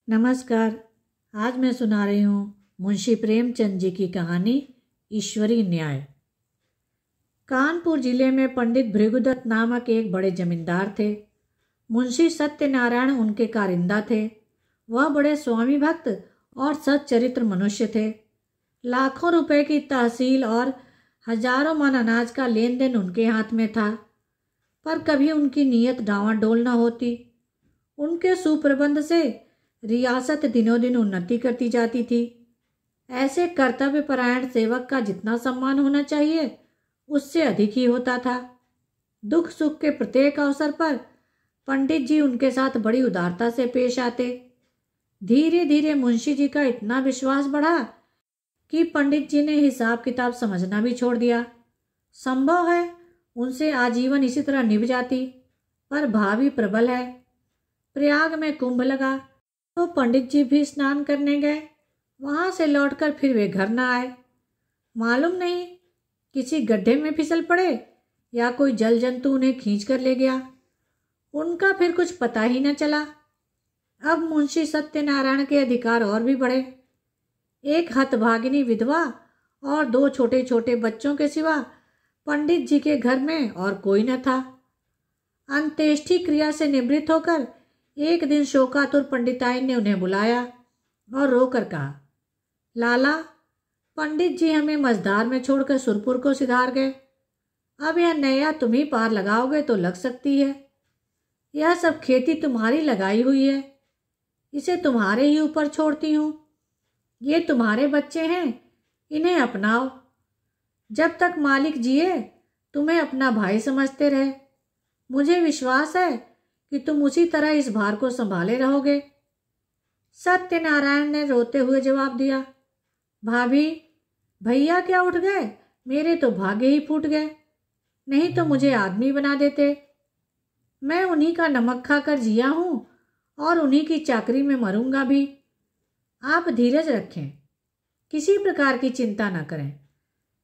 नमस्कार। आज मैं सुना रही हूँ मुंशी प्रेमचंद जी की कहानी ईश्वरी न्याय। कानपुर जिले में पंडित भृगुदत्त नामक एक बड़े जमींदार थे। मुंशी सत्यनारायण उनके कारिंदा थे। वह बड़े स्वामी भक्त और सच्चरित्र मनुष्य थे। लाखों रुपए की तहसील और हजारों मन अनाज का लेन देन उनके हाथ में था, पर कभी उनकी नीयत डांवाडोल न होती। उनके सुप्रबंध से रियासत दिनों दिन उन्नति करती जाती थी। ऐसे कर्तव्यपरायण सेवक का जितना सम्मान होना चाहिए उससे अधिक ही होता था। दुख सुख के प्रत्येक अवसर पर पंडित जी उनके साथ बड़ी उदारता से पेश आते। धीरे धीरे मुंशी जी का इतना विश्वास बढ़ा कि पंडित जी ने हिसाब किताब समझना भी छोड़ दिया। संभव है उनसे आजीवन इसी तरह निभ जाती, पर भावी प्रबल है। प्रयाग में कुंभ लगा तो पंडित जी भी स्नान करने गए। वहां से लौटकर फिर वे घर न आए। मालूम नहीं किसी गड्ढे में फिसल पड़े या कोई जल जंतु उन्हें खींच कर ले गया। उनका फिर कुछ पता ही न चला। अब मुंशी सत्यनारायण के अधिकार और भी बढ़े। एक हतभागिनी विधवा और दो छोटे छोटे बच्चों के सिवा पंडित जी के घर में और कोई न था। अंत्येष्टि क्रिया से निवृत्त होकर एक दिन शोकातुर पंडिताइन ने उन्हें बुलाया और रोकर कहा, लाला, पंडित जी हमें मझधार में छोड़कर सुरपुर को सिधार गए। अब यह नैया तुम ही पार लगाओगे तो लग सकती है। यह सब खेती तुम्हारी लगाई हुई है, इसे तुम्हारे ही ऊपर छोड़ती हूँ। ये तुम्हारे बच्चे हैं, इन्हें अपनाओ। जब तक मालिक जिए तुम्हें अपना भाई समझते रहे। मुझे विश्वास है कि तुम उसी तरह इस भार को संभाले रहोगे। सत्यनारायण ने रोते हुए जवाब दिया, भाभी, भैया क्या उठ गए, मेरे तो भागे ही फूट गए, नहीं तो मुझे आदमी बना देते। मैं उन्हीं का नमक खाकर जिया हूं और उन्हीं की चाकरी में मरूंगा भी। आप धीरज रखें, किसी प्रकार की चिंता न करें।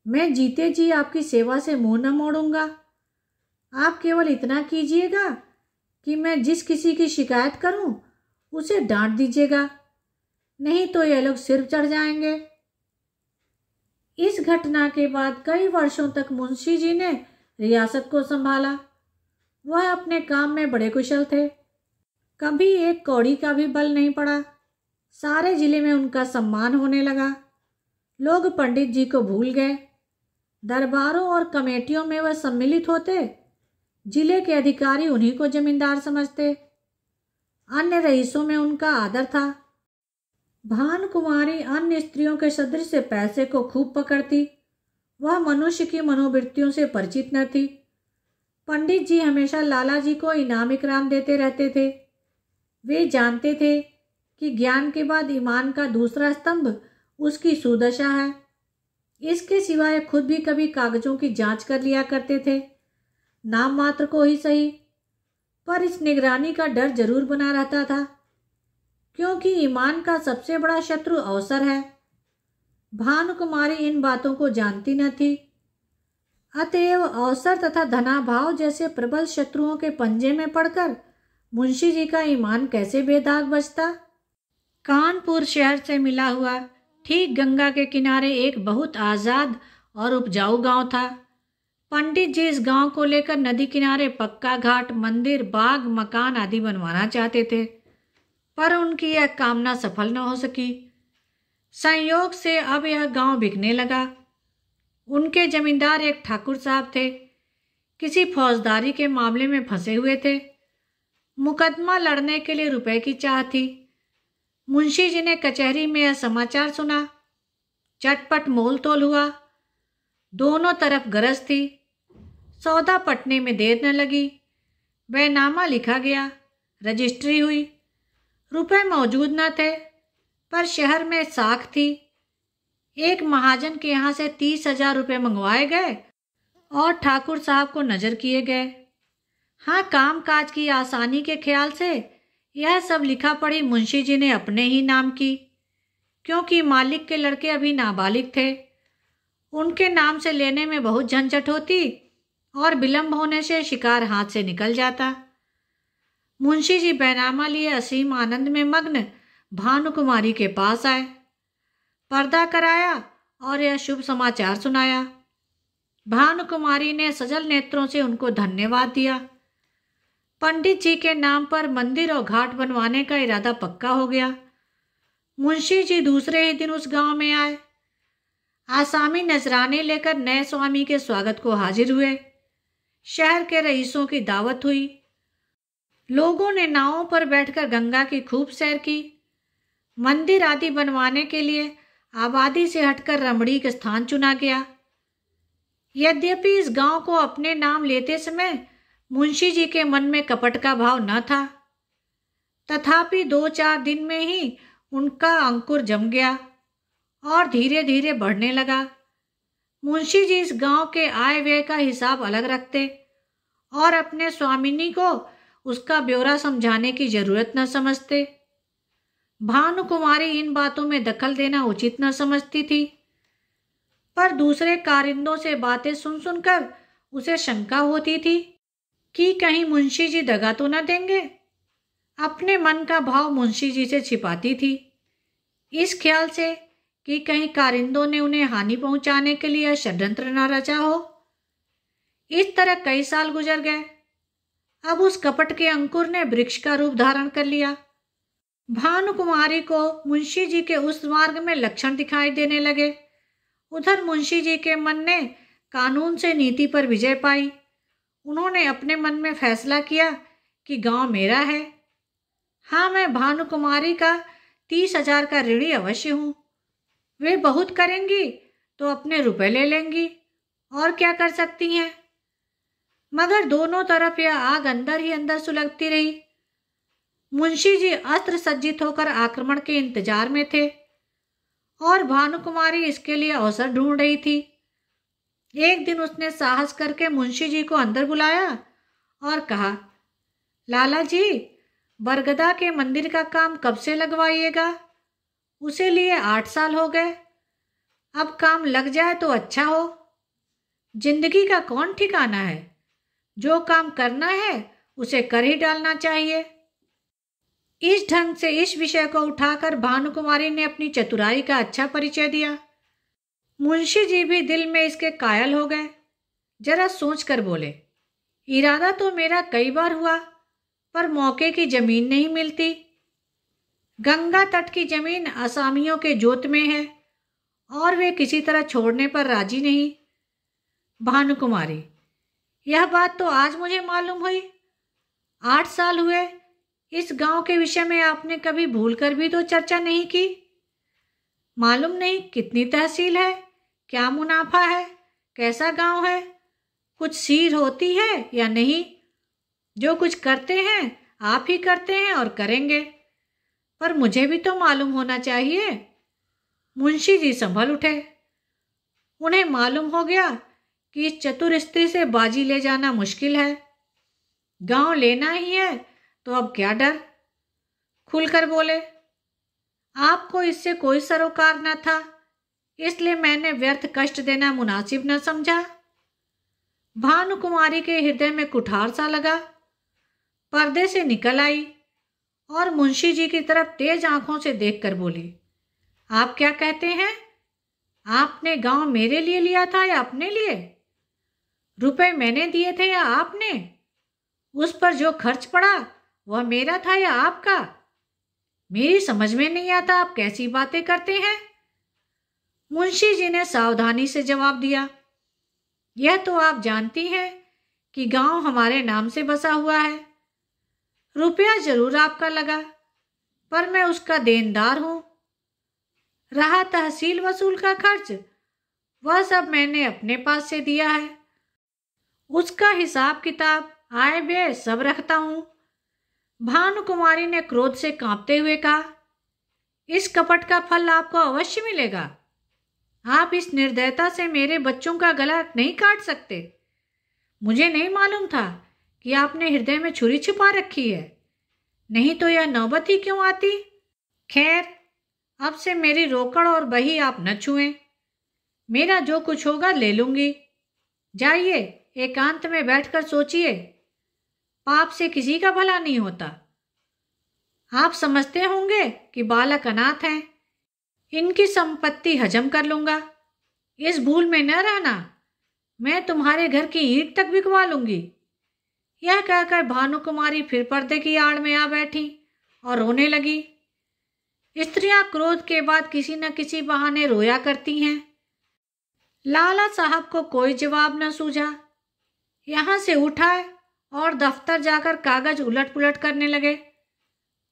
मैं जीते जी आपकी सेवा से मुंह न मोड़ूंगा। आप केवल इतना कीजिएगा कि मैं जिस किसी की शिकायत करूं उसे डांट दीजिएगा, नहीं तो ये लोग सिर चढ़ जाएंगे। इस घटना के बाद कई वर्षों तक मुंशी जी ने रियासत को संभाला। वह अपने काम में बड़े कुशल थे। कभी एक कौड़ी का भी बल नहीं पड़ा। सारे जिले में उनका सम्मान होने लगा। लोग पंडित जी को भूल गए। दरबारों और कमेटियों में वह सम्मिलित होते। जिले के अधिकारी उन्हीं को जमींदार समझते। अन्य रईसों में उनका आदर था। भान कुमारी अन्य स्त्रियों के सदृश से पैसे को खूब पकड़ती। वह मनुष्य की मनोवृत्तियों से परिचित न थी। पंडित जी हमेशा लाला जी को इनाम इकराम देते रहते थे। वे जानते थे कि ज्ञान के बाद ईमान का दूसरा स्तंभ उसकी सुदशा है। इसके सिवाय खुद भी कभी कागजों की जांच कर लिया करते थे, नाम मात्र को ही सही, पर इस निगरानी का डर जरूर बना रहता था, क्योंकि ईमान का सबसे बड़ा शत्रु अवसर है। भानुकुमारी इन बातों को जानती न थी। अतएव अवसर तथा धनाभाव जैसे प्रबल शत्रुओं के पंजे में पड़कर मुंशी जी का ईमान कैसे बेदाग बचता। कानपुर शहर से मिला हुआ ठीक गंगा के किनारे एक बहुत आजाद और उपजाऊ गांव था। पंडित जी इस गांव को लेकर नदी किनारे पक्का घाट, मंदिर, बाग, मकान आदि बनवाना चाहते थे, पर उनकी यह कामना सफल न हो सकी। संयोग से अब यह गांव बिकने लगा। उनके जमींदार एक ठाकुर साहब थे। किसी फौजदारी के मामले में फंसे हुए थे। मुकदमा लड़ने के लिए रुपए की चाह थी। मुंशी जी ने कचहरी में यह समाचार सुना। चटपट मोल तोल हुआ। दोनों तरफ गरज थी। सौदा पटने में देर न लगी। बैनामा लिखा गया, रजिस्ट्री हुई। रुपए मौजूद न थे, पर शहर में साख थी। एक महाजन के यहाँ से 30,000 रुपये मंगवाए गए और ठाकुर साहब को नजर किए गए। हाँ, काम काज की आसानी के ख्याल से यह सब लिखा पढ़ी मुंशी जी ने अपने ही नाम की, क्योंकि मालिक के लड़के अभी नाबालिग थे। उनके नाम से लेने में बहुत झंझट होती और विलंब होने से शिकार हाथ से निकल जाता। मुंशी जी बैनामा लिए असीम आनंद में मग्न भानुकुमारी के पास आए, पर्दा कराया और यह शुभ समाचार सुनाया। भानुकुमारी ने सजल नेत्रों से उनको धन्यवाद दिया। पंडित जी के नाम पर मंदिर और घाट बनवाने का इरादा पक्का हो गया। मुंशी जी दूसरे ही दिन उस गांव में आए। आसामी नजराने लेकर नए स्वामी के स्वागत को हाजिर हुए। शहर के रईसों की दावत हुई। लोगों ने नावों पर बैठकर गंगा की खूब सैर की। मंदिर आदि बनवाने के लिए आबादी से हटकर रमणीक स्थान चुना गया। यद्यपि इस गांव को अपने नाम लेते समय मुंशी जी के मन में कपट का भाव न था, तथापि 2-4 दिन में ही उनका अंकुर जम गया और धीरे धीरे बढ़ने लगा। मुंशी जी इस गांव के आय व्यय का हिसाब अलग रखते और अपने स्वामिनी को उसका ब्यौरा समझाने की जरूरत न समझते। भानुकुमारी इन बातों में दखल देना उचित न समझती थी, पर दूसरे कारिंदों से बातें सुन सुनकर उसे शंका होती थी कि कहीं मुंशी जी दगा तो न देंगे। अपने मन का भाव मुंशी जी से छिपाती थी, इस ख्याल से कि कहीं कारिंदों ने उन्हें हानि पहुंचाने के लिए षड्यंत्र न रचा हो। इस तरह कई साल गुजर गए। अब उस कपट के अंकुर ने वृक्ष का रूप धारण कर लिया। भानुकुमारी को मुंशी जी के उस मार्ग में लक्षण दिखाई देने लगे। उधर मुंशी जी के मन ने कानून से नीति पर विजय पाई। उन्होंने अपने मन में फैसला किया कि गांव मेरा है। हाँ, मैं भानुकुमारी का 30,000 का ऋणी अवश्य हूँ। वे बहुत करेंगी तो अपने रुपए ले लेंगी, और क्या कर सकती हैं। मगर दोनों तरफ यह आग अंदर ही अंदर सुलगती रही। मुंशी जी अस्त्र सज्जित होकर आक्रमण के इंतजार में थे और भानुकुमारी इसके लिए अवसर ढूंढ रही थी। एक दिन उसने साहस करके मुंशी जी को अंदर बुलाया और कहा, लाला जी, बरगदा के मंदिर का काम कब से लगवाइएगा? उसे लिए 8 साल हो गए। अब काम लग जाए तो अच्छा हो। जिंदगी का कौन ठिकाना है? जो काम करना है उसे कर ही डालना चाहिए। इस ढंग से इस विषय को उठाकर भानुकुमारी ने अपनी चतुराई का अच्छा परिचय दिया। मुंशी जी भी दिल में इसके कायल हो गए। जरा सोच कर बोले, इरादा तो मेरा कई बार हुआ, पर मौके की जमीन नहीं मिलती। गंगा तट की जमीन असामियों के जोत में है और वे किसी तरह छोड़ने पर राजी नहीं। भानुकुमारी, यह बात तो आज मुझे मालूम हुई। 8 साल हुए इस गांव के विषय में आपने कभी भूलकर भी तो चर्चा नहीं की। मालूम नहीं कितनी तहसील है, क्या मुनाफा है, कैसा गांव है, कुछ सीर होती है या नहीं। जो कुछ करते हैं आप ही करते हैं और करेंगे, पर मुझे भी तो मालूम होना चाहिए। मुंशी जी संभल उठे। उन्हें मालूम हो गया कि इस चतुर स्त्री से बाजी ले जाना मुश्किल है। गांव लेना ही है तो अब क्या डर। खुलकर बोले, आपको इससे कोई सरोकार न था, इसलिए मैंने व्यर्थ कष्ट देना मुनासिब न समझा। भानुकुमारी के हृदय में कुठार सा लगा। पर्दे से निकल आई और मुंशी जी की तरफ तेज आंखों से देखकर बोली, आप क्या कहते हैं? आपने गांव मेरे लिए लिया था या अपने लिए? रुपए मैंने दिए थे या आपने? उस पर जो खर्च पड़ा वह मेरा था या आपका? मेरी समझ में नहीं आता आप कैसी बातें करते हैं। मुंशी जी ने सावधानी से जवाब दिया, यह तो आप जानती हैं कि गांव हमारे नाम से बसा हुआ है। रुपया जरूर आपका लगा, पर मैं उसका देनदार हूं। रहा तहसील वसूल का खर्च, वह सब मैंने अपने पास से दिया है। उसका हिसाब किताब, आय व्यय सब रखता हूं। भानुकुमारी ने क्रोध से कांपते हुए कहा, इस कपट का फल आपको अवश्य मिलेगा। आप इस निर्दयता से मेरे बच्चों का गला नहीं काट सकते। मुझे नहीं मालूम था कि आपने हृदय में छुरी छुपा रखी है, नहीं तो यह नौबत ही क्यों आती। खैर, अब से मेरी रोकड़ और बही आप न छुएं। मेरा जो कुछ होगा ले लूंगी। जाइए, एकांत में बैठकर सोचिए। पाप से किसी का भला नहीं होता। आप समझते होंगे कि बालक अनाथ हैं, इनकी संपत्ति हजम कर लूंगा। इस भूल में न रहना, मैं तुम्हारे घर की ईंट तक बिकवा लूंगी। यह कहकर भानुकुमारी फिर पर्दे की आड़ में आ बैठी और रोने लगी। स्त्रियां क्रोध के बाद किसी न किसी बहाने रोया करती हैं। लाला साहब को कोई जवाब न सूझा। यहां से उठाए और दफ्तर जाकर कागज उलट पुलट करने लगे,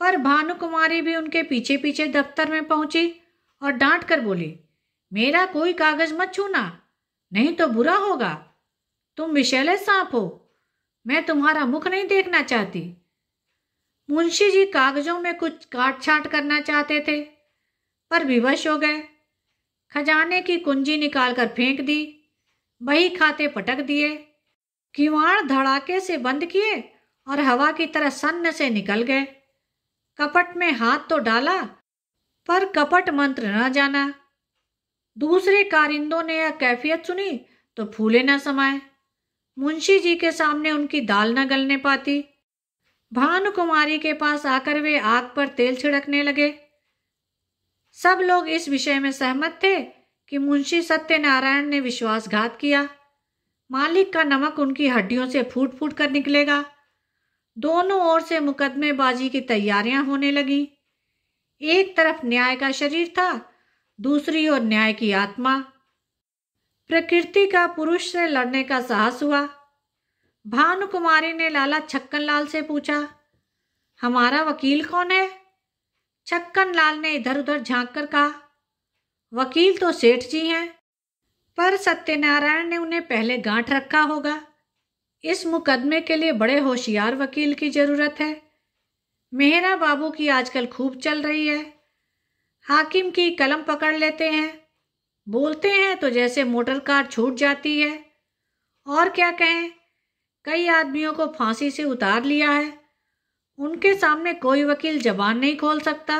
पर भानुकुमारी भी उनके पीछे पीछे दफ्तर में पहुंची और डांट कर बोली, मेरा कोई कागज मत छूना, नहीं तो बुरा होगा। तुम विषैले सांप हो, मैं तुम्हारा मुख नहीं देखना चाहती। मुंशी जी कागजों में कुछ काट छाट करना चाहते थे, पर विवश हो गए। खजाने की कुंजी निकालकर फेंक दी, बही खाते पटक दिए, किवाड़ धड़ाके से बंद किए और हवा की तरह सन्न से निकल गए। कपट में हाथ तो डाला, पर कपट मंत्र न जाना। दूसरे कारिंदों ने यह कैफियत सुनी तो फूले न समाये। मुंशी जी के सामने उनकी दाल न गलने पाती। भानुकुमारी के पास आकर वे आग पर तेल छिड़कने लगे। सब लोग इस विषय में सहमत थे कि मुंशी सत्यनारायण ने विश्वासघात किया। मालिक का नमक उनकी हड्डियों से फूट फूट कर निकलेगा। दोनों ओर से मुकदमेबाजी की तैयारियां होने लगी। एक तरफ न्याय का शरीर था, दूसरी ओर न्याय की आत्मा। प्रकृति का पुरुष से लड़ने का साहस हुआ। भानुकुमारी ने लाला छक्कनलाल से पूछा, हमारा वकील कौन है? छक्कनलाल ने इधर उधर झांक कर कहा, वकील तो सेठ जी हैं, पर सत्यनारायण ने उन्हें पहले गांठ रखा होगा। इस मुकदमे के लिए बड़े होशियार वकील की जरूरत है। मेहरा बाबू की आजकल खूब चल रही है। हाकिम की कलम पकड़ लेते हैं, बोलते हैं तो जैसे मोटर कार छूट जाती है। और क्या कहें, कई आदमियों को फांसी से उतार लिया है। उनके सामने कोई वकील जबान नहीं खोल सकता।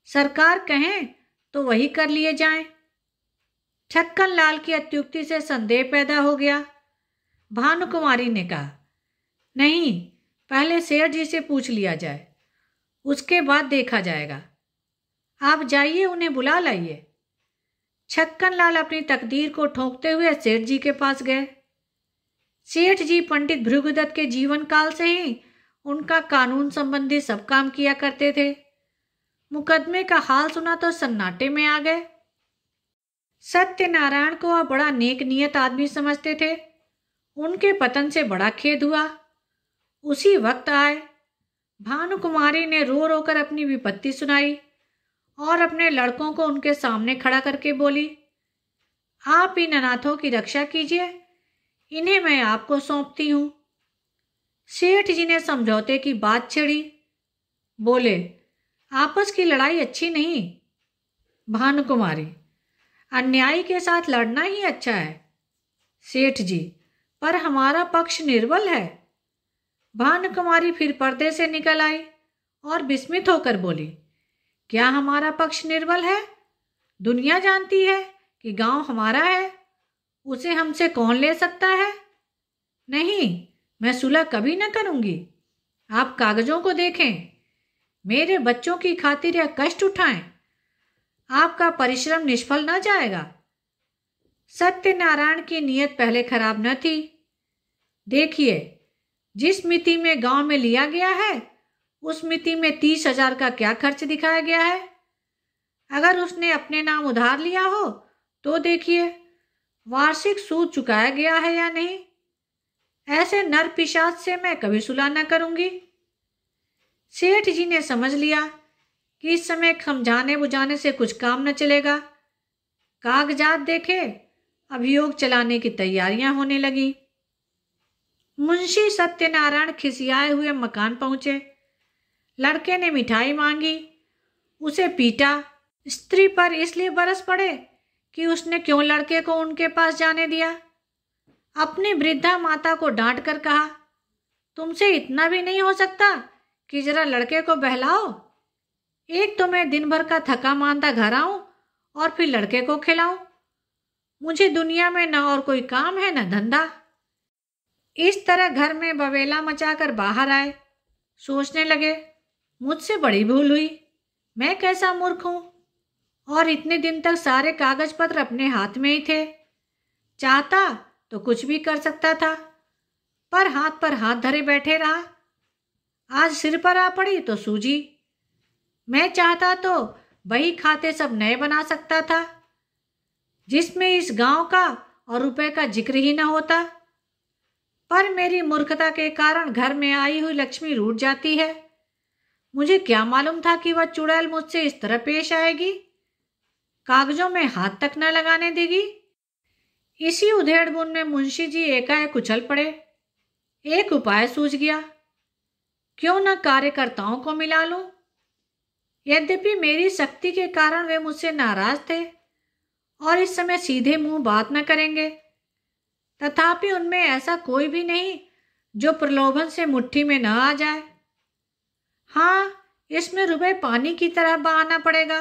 सरकार कहें तो वही कर लिए जाएं। छक्कनलाल की अत्युक्ति से संदेह पैदा हो गया। भानुकुमारी ने कहा, नहीं, पहले सेठ जी से पूछ लिया जाए, उसके बाद देखा जाएगा। आप जाइए, उन्हें बुला लाइए। छक्कनलाल अपनी तकदीर को ठोंकते हुए सेठ जी के पास गए। सेठ जी पंडित भृगुदत्त के जीवन काल से ही उनका कानून संबंधी सब काम किया करते थे। मुकदमे का हाल सुना तो सन्नाटे में आ गए। सत्यनारायण को वह बड़ा नेक नियत आदमी समझते थे। उनके पतन से बड़ा खेद हुआ। उसी वक्त आए। भानुकुमारी ने रो रो कर अपनी विपत्ति सुनाई और अपने लड़कों को उनके सामने खड़ा करके बोली, आप इन अनाथों की रक्षा कीजिए, इन्हें मैं आपको सौंपती हूं। सेठ जी ने समझौते की बात छेड़ी। बोले, आपस की लड़ाई अच्छी नहीं। भानुकुमारी, अन्यायी के साथ लड़ना ही अच्छा है। सेठ जी, पर हमारा पक्ष निर्बल है। भानुकुमारी फिर पर्दे से निकल आई और विस्मित होकर बोली, क्या हमारा पक्ष निर्बल है? दुनिया जानती है कि गांव हमारा है, उसे हमसे कौन ले सकता है? नहीं, मैं सुलह कभी न करूंगी। आप कागजों को देखें, मेरे बच्चों की खातिर यह कष्ट उठाएं। आपका परिश्रम निष्फल न जाएगा। सत्यनारायण की नीयत पहले खराब न थी। देखिए, जिस मिति में गांव में लिया गया है, उस मिति में 30,000 का क्या खर्च दिखाया गया है। अगर उसने अपने नाम उधार लिया हो तो देखिए वार्षिक सूद चुकाया गया है या नहीं। ऐसे नर पिशाच से मैं कभी सुलह न करूंगी। सेठ जी ने समझ लिया कि इस समय समझाने बुझाने से कुछ काम न चलेगा। कागजात देखे, अभियोग चलाने की तैयारियां होने लगी। मुंशी सत्यनारायण खिसियाए हुए मकान पहुंचे। लड़के ने मिठाई मांगी, उसे पीटा। स्त्री पर इसलिए बरस पड़े कि उसने क्यों लड़के को उनके पास जाने दिया। अपनी वृद्धा माता को डांट कर कहा, तुमसे इतना भी नहीं हो सकता कि जरा लड़के को बहलाओ। एक तो मैं दिन भर का थका मांदा घर आऊं और फिर लड़के को खिलाऊं। मुझे दुनिया में न और कोई काम है न धंधा। इस तरह घर में बवेला मचाकर बाहर आए। सोचने लगे, मुझसे बड़ी भूल हुई। मैं कैसा मूर्ख हूं। और इतने दिन तक सारे कागज पत्र अपने हाथ में ही थे। चाहता तो कुछ भी कर सकता था, पर हाथ धरे बैठे रहा। आज सिर पर आ पड़ी तो सूझी। मैं चाहता तो बही खाते सब नए बना सकता था, जिसमें इस गांव का और रुपए का जिक्र ही न होता। पर मेरी मूर्खता के कारण घर में आई हुई लक्ष्मी रूठ जाती है। मुझे क्या मालूम था कि वह चुड़ैल मुझसे इस तरह पेश आएगी, कागजों में हाथ तक न लगाने देगी। इसी उधेड़-बुन में मुंशी जी एकाएक उछल पड़े। एक उपाय सूझ गया। क्यों न कार्यकर्ताओं को मिला लूं। यद्यपि मेरी शक्ति के कारण वे मुझसे नाराज थे और इस समय सीधे मुंह बात न करेंगे, तथापि उनमें ऐसा कोई भी नहीं जो प्रलोभन से मुट्ठी में न आ जाए। हाँ, इसमें रुपए पानी की तरह बहाना पड़ेगा,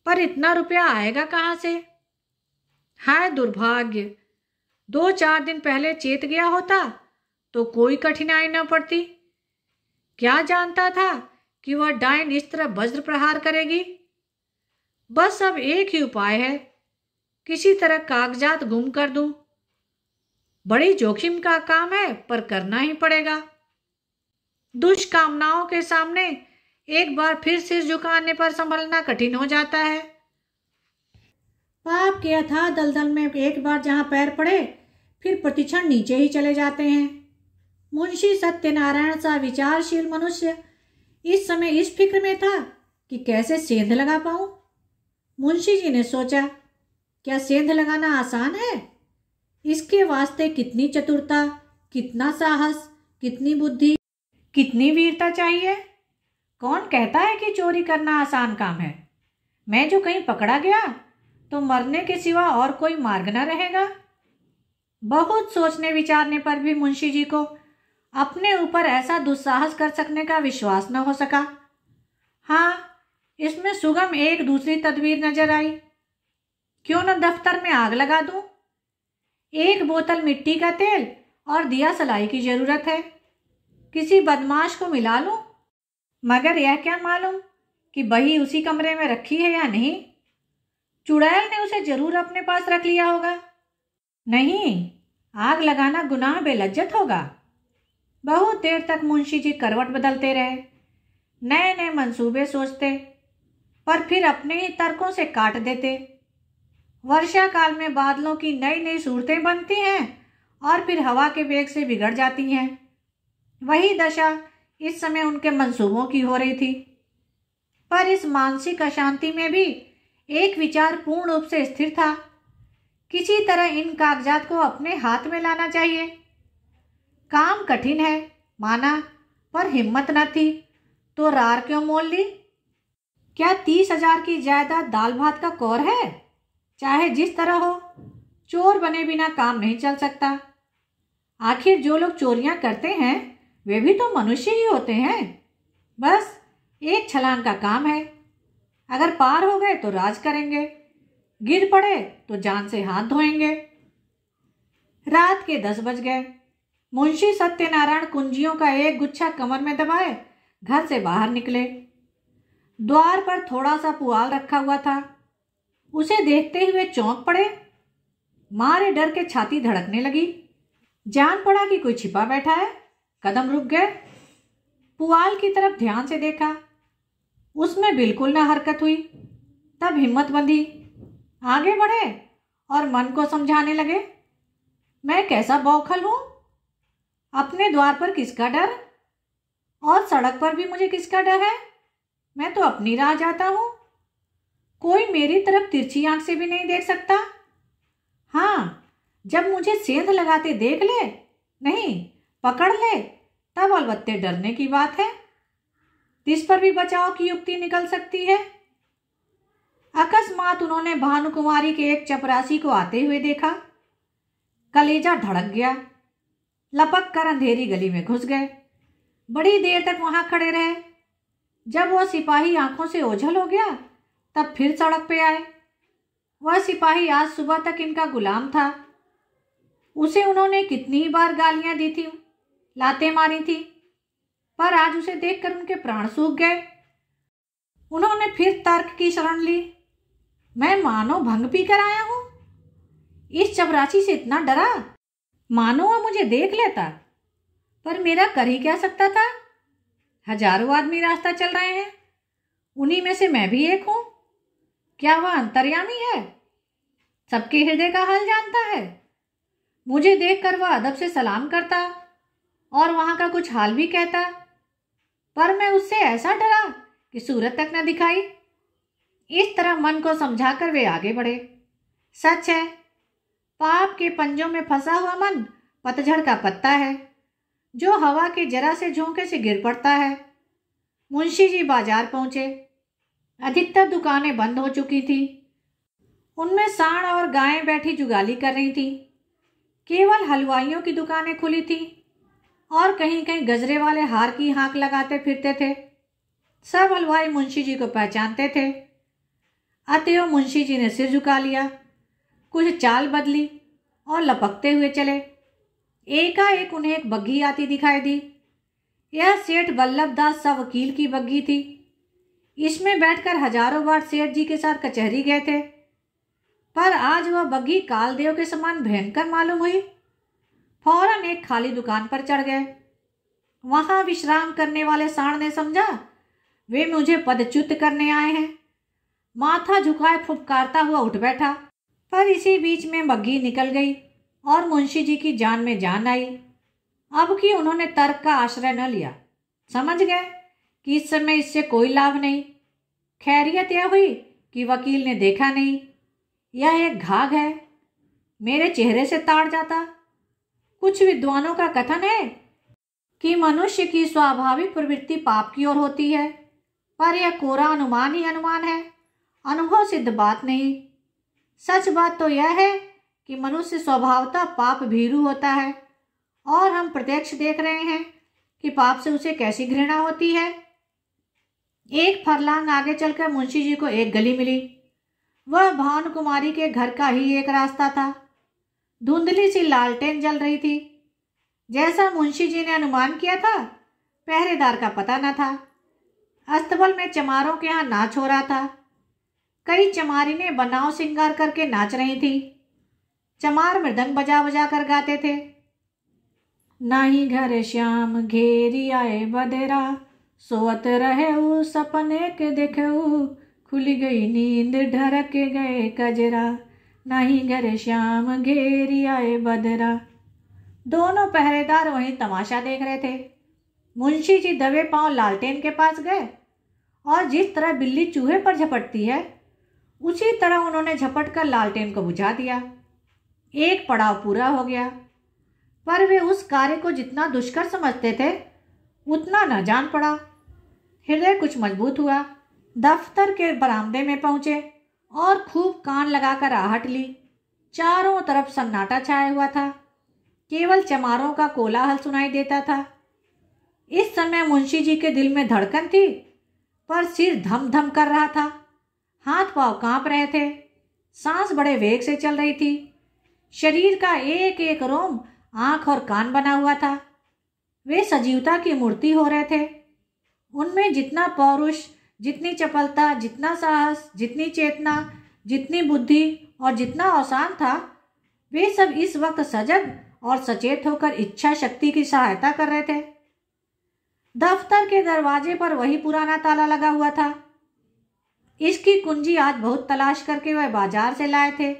पर इतना रुपया आएगा कहाँ से? हाय दुर्भाग्य! 2-4 दिन पहले चेत गया होता तो कोई कठिनाई न पड़ती। क्या जानता था कि वह डायन इस तरह वज्र प्रहार करेगी। बस अब एक ही उपाय है, किसी तरह कागजात गुम कर दूं। बड़ी जोखिम का काम है, पर करना ही पड़ेगा। दुष्कामनाओं के सामने एक बार फिर सिर झुकाने पर संभलना कठिन हो जाता है। पाप के अथाह दलदल में एक बार जहां पैर पड़े, फिर प्रतिक्षण नीचे ही चले जाते हैं। मुंशी सत्यनारायण सा विचारशील मनुष्य इस समय इस फिक्र में था कि कैसे सेंध लगा पाऊं। मुंशी जी ने सोचा, क्या सेंध लगाना आसान है? इसके वास्ते कितनी चतुरता, कितना साहस, कितनी बुद्धि, कितनी वीरता चाहिए। कौन कहता है कि चोरी करना आसान काम है? मैं जो कहीं पकड़ा गया तो मरने के सिवा और कोई मार्ग न रहेगा। बहुत सोचने विचारने पर भी मुंशी जी को अपने ऊपर ऐसा दुस्साहस कर सकने का विश्वास न हो सका। हाँ, इसमें सुगम एक दूसरी तदबीर नजर आई। क्यों न दफ्तर में आग लगा दूं? 1 बोतल मिट्टी का तेल और दिया सलाई की जरूरत है। किसी बदमाश को मिला लूं, मगर यह क्या मालूम कि बही उसी कमरे में रखी है या नहीं। चुड़ैल ने उसे जरूर अपने पास रख लिया होगा। नहीं, आग लगाना गुनाह बेलज्जत होगा। बहुत देर तक मुंशी जी करवट बदलते रहे, नए नए मंसूबे सोचते, पर फिर अपने ही तर्कों से काट देते। वर्षा काल में बादलों की नई नई सूरतें बनती हैं और फिर हवा के वेग से बिगड़ जाती हैं। वही दशा इस समय उनके मंसूबों की हो रही थी। पर इस मानसिक अशांति में भी एक विचार पूर्ण रूप से स्थिर था। किसी तरह इन कागजात को अपने हाथ में लाना चाहिए। काम कठिन है, माना, पर हिम्मत न थी तो रार क्यों मोल ली। क्या 30,000 की जायदाद दाल भात का कौर है? चाहे जिस तरह हो, चोर बने बिना काम नहीं चल सकता। आखिर जो लोग चोरियां करते हैं वे भी तो मनुष्य ही होते हैं। बस एक छलांग का काम है। अगर पार हो गए तो राज करेंगे, गिर पड़े तो जान से हाथ धोएंगे। रात के 10 बज गए। मुंशी सत्यनारायण कुंजियों का एक गुच्छा कमर में दबाए घर से बाहर निकले। द्वार पर थोड़ा सा पुआल रखा हुआ था। उसे देखते हुए चौंक पड़े। मारे डर के छाती धड़कने लगी। जान पड़ा कि कोई छिपा बैठा है। कदम रुक गए। पुआल की तरफ ध्यान से देखा, उसमें बिल्कुल न हरकत हुई। तब हिम्मत बंधी, आगे बढ़े और मन को समझाने लगे, मैं कैसा बौखल हूं। अपने द्वार पर किसका डर, और सड़क पर भी मुझे किसका डर है। मैं तो अपनी राह जाता हूं, कोई मेरी तरफ तिरछी आंख से भी नहीं देख सकता। हाँ, जब मुझे सेंध लगाते देख ले, नहीं पकड़ ले, तब अलबत्ते डरने की बात है। इस पर भी बचाव की युक्ति निकल सकती है। अकस्मात उन्होंने भानुकुमारी के एक चपरासी को आते हुए देखा। कलेजा धड़क गया। लपक कर अंधेरी गली में घुस गए। बड़ी देर तक वहां खड़े रहे। जब वह सिपाही आंखों से ओझल हो गया तब फिर सड़क पे आए। वह सिपाही आज सुबह तक इनका गुलाम था। उसे उन्होंने कितनी ही बार गालियां दी थी, लातें मारी थी, पर आज उसे देखकर उनके प्राण सूख गए। उन्होंने फिर तर्क की शरण ली। मैं मानो भंग पीकर आया हूं। इस चपरासी से इतना डरा, मानो वह मुझे देख लेता। पर मेरा कर ही क्या सकता था। हजारों आदमी रास्ता चल रहे हैं, उन्हीं में से मैं भी एक हूं। क्या वह अंतर्यामी है, सबके हृदय का हाल जानता है। मुझे देखकर वह अदब से सलाम करता और वहां का कुछ हाल भी कहता, पर मैं उससे ऐसा डरा कि सूरत तक न दिखाई। इस तरह मन को समझाकर वे आगे बढ़े। सच है, पाप के पंजों में फंसा हुआ मन पतझड़ का पत्ता है, जो हवा के जरा से झोंके से गिर पड़ता है। मुंशी जी बाजार पहुंचे। अधिकतर दुकानें बंद हो चुकी थी। उनमें सांड और गायें बैठी जुगाली कर रही थी। केवल हलवाइयों की दुकानें खुली थी और कहीं कहीं गजरे वाले हार की हाँक लगाते फिरते थे। सब हलवाई मुंशी जी को पहचानते थे। अतएव मुंशी जी ने सिर झुका लिया, कुछ चाल बदली और लपकते हुए चले। एकाएक उन्हें एक बग्घी आती दिखाई दी। यह सेठ वल्लभ दास सा वकील की बग्घी थी। इसमें बैठकर हजारों बार सेठ जी के साथ कचहरी गए थे, पर आज वह बग्घी कालदेव के समान भयंकर मालूम हुई। फौरन एक खाली दुकान पर चढ़ गए। वहां विश्राम करने वाले सांड ने समझा वे मुझे पदच्युत करने आए हैं। माथा झुकाए फुफकारता हुआ उठ बैठा, पर इसी बीच में बग्घी निकल गई और मुंशी जी की जान में जान आई। अब कि उन्होंने तर्क का आश्रय न लिया। समझ गए कि इस समय इससे कोई लाभ नहीं। खैरियत यह हुई कि वकील ने देखा नहीं। यह एक घाघ है, मेरे चेहरे से ताड़ जाता। कुछ विद्वानों का कथन है कि मनुष्य की स्वाभाविक प्रवृत्ति पाप की ओर होती है, पर यह कोरा अनुमान ही अनुमान है, अनुभव सिद्ध बात नहीं। सच बात तो यह है कि मनुष्य स्वभावतः पाप भीरू होता है और हम प्रत्यक्ष देख रहे हैं कि पाप से उसे कैसी घृणा होती है। एक फरलांग आगे चलकर मुंशी जी को एक गली मिली। वह भानु कुमारी के घर का ही एक रास्ता था। धुंधली सी लालटेन जल रही थी। जैसा मुंशी जी ने अनुमान किया था, पहरेदार का पता न था। अस्तबल में चमारों के यहाँ नाच हो रहा था। कई चमारी ने बनाव श्रृंगार करके नाच रही थी। चमार मृदंग बजा बजा कर गाते थे। नाही घर श्याम घेरी आए बदेरा, सोवत रहे सपने के देखेऊ, खुली गई नींद ढरक गए कजरा, नाही घर श्याम घेरी आए बदरा। दोनों पहरेदार वहीं तमाशा देख रहे थे। मुंशी जी दबे पांव लालटेन के पास गए और जिस तरह बिल्ली चूहे पर झपटती है, उसी तरह उन्होंने झपट कर लालटेन को बुझा दिया। एक पड़ाव पूरा हो गया, पर वे उस कार्य को जितना दुष्कर समझते थे उतना न जान पड़ा। हृदय कुछ मजबूत हुआ। दफ्तर के बरामदे में पहुंचे और खूब कान लगाकर आहट ली। चारों तरफ सन्नाटा छाया हुआ था। केवल चमारों का कोलाहल सुनाई देता था। इस समय मुंशी जी के दिल में धड़कन थी, पर सिर धम धम कर रहा था। हाथ पांव कांप रहे थे। सांस बड़े वेग से चल रही थी। शरीर का एक एक रोम आंख और कान बना हुआ था। वे सजीवता की मूर्ति हो रहे थे। उनमें जितना पौरुष, जितनी चपलता, जितना साहस, जितनी चेतना, जितनी बुद्धि और जितना अवसान था, वे सब इस वक्त सजग और सचेत होकर इच्छा शक्ति की सहायता कर रहे थे। दफ्तर के दरवाजे पर वही पुराना ताला लगा हुआ था। इसकी कुंजी आज बहुत तलाश करके वह बाजार से लाए थे।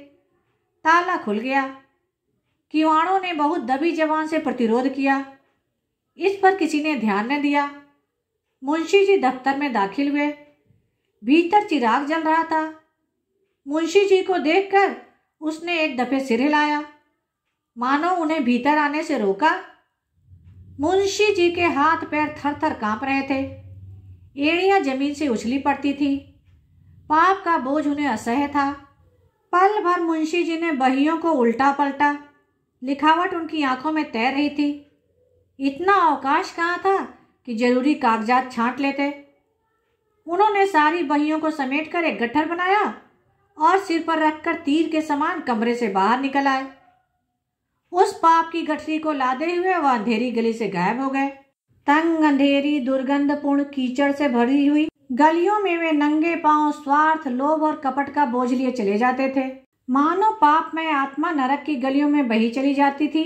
ताला खुल गया। किवाड़ों ने बहुत दबी जबान से प्रतिरोध किया। इस पर किसी ने ध्यान न दिया। मुंशी जी दफ्तर में दाखिल हुए। भीतर चिराग जल रहा था। मुंशी जी को देखकर उसने एक दफे सिर हिलाया, मानो उन्हें भीतर आने से रोका। मुंशी जी के हाथ पैर थर थर कांप रहे थे। एड़ियां जमीन से उछली पड़ती थी। पाप का बोझ उन्हें असह्य था। पल भर मुंशी जी ने बहियों को उल्टा पलटा। लिखावट उनकी आंखों में तैर रही थी। इतना अवकाश कहाँ था कि जरूरी कागजात छांट लेते। उन्होंने सारी बहियों को समेटकर एक गट्ठर बनाया और सिर पर रखकर तीर के समान कमरे से बाहर निकल आए। उस पाप की गठरी को लादे हुए वह अंधेरी गली से गायब हो गए। तंग अंधेरी दुर्गंधपूर्ण कीचड़ से भरी हुई गलियों में वे नंगे पांव स्वार्थ, लोभ और कपट का बोझ लिए चले जाते थे। मानो पाप में आत्मा नरक की गलियों में बही चली जाती थी।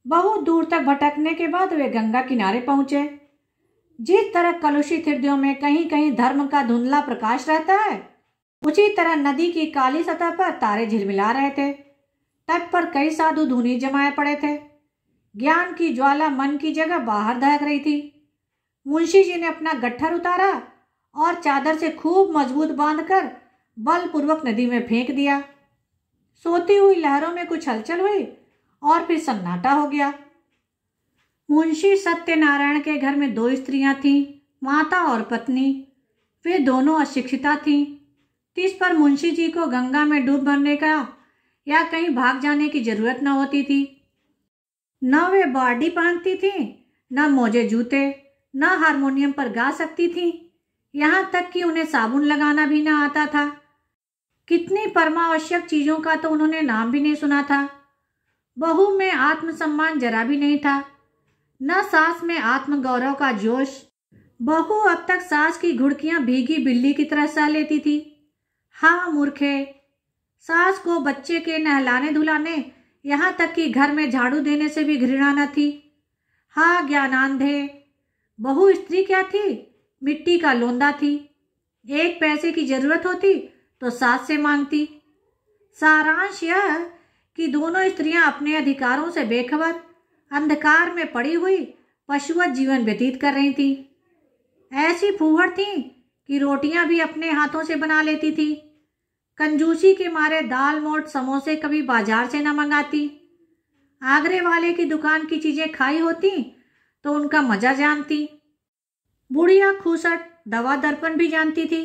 बहुत दूर तक भटकने के बाद वे गंगा किनारे पहुंचे। जिस तरह कलुषित हृदयों में कहीं कहीं धर्म का धुंधला प्रकाश रहता है, उसी तरह नदी की काली सतह पर तारे झिलमिला रहे थे। तट पर कई साधु धूनी जमाए पड़े थे। ज्ञान की ज्वाला मन की जगह बाहर दहक रही थी। मुंशी जी ने अपना गट्ठर उतारा और चादर से खूब मजबूत बांधकर बलपूर्वक नदी में फेंक दिया। सोती हुई लहरों में कुछ हलचल हुई और फिर सन्नाटा हो गया। मुंशी सत्यनारायण के घर में 2 स्त्रियां थीं, माता और पत्नी। वे दोनों अशिक्षिता थीं। तिस पर मुंशी जी को गंगा में डूब मरने का या कहीं भाग जाने की जरूरत न होती थी। न वे बार्डी पहनती थीं, न मोजे जूते, न हारमोनियम पर गा सकती थीं। यहाँ तक कि उन्हें साबुन लगाना भी न आता था। कितनी परमावश्यक चीजों का तो उन्होंने नाम भी नहीं सुना था। बहू में आत्मसम्मान जरा भी नहीं था, न सास में आत्मगौरव का जोश। बहू अब तक सास की घुड़कियां भीगी बिल्ली की तरह सह लेती थी। हाँ मूर्खे, सास को बच्चे के नहलाने धुलाने, यहाँ तक कि घर में झाड़ू देने से भी घृणा न थी। हाँ ज्ञानांधे, बहू स्त्री क्या थी, मिट्टी का लोंदा थी। 1 पैसे की जरूरत होती तो सास से मांगती। सारांश यह कि दोनों स्त्रियां अपने अधिकारों से बेखबर अंधकार में पड़ी हुई पशुवत जीवन व्यतीत कर रही थीं। ऐसी फूहड़ थीं कि रोटियां भी अपने हाथों से बना लेती थी। कंजूसी के मारे दाल मोट समोसे कभी बाजार से न मंगाती। आगरे वाले की दुकान की चीजें खाई होती तो उनका मजा जानती। बुढ़िया खूसट दवा दर्पण भी जानती थी।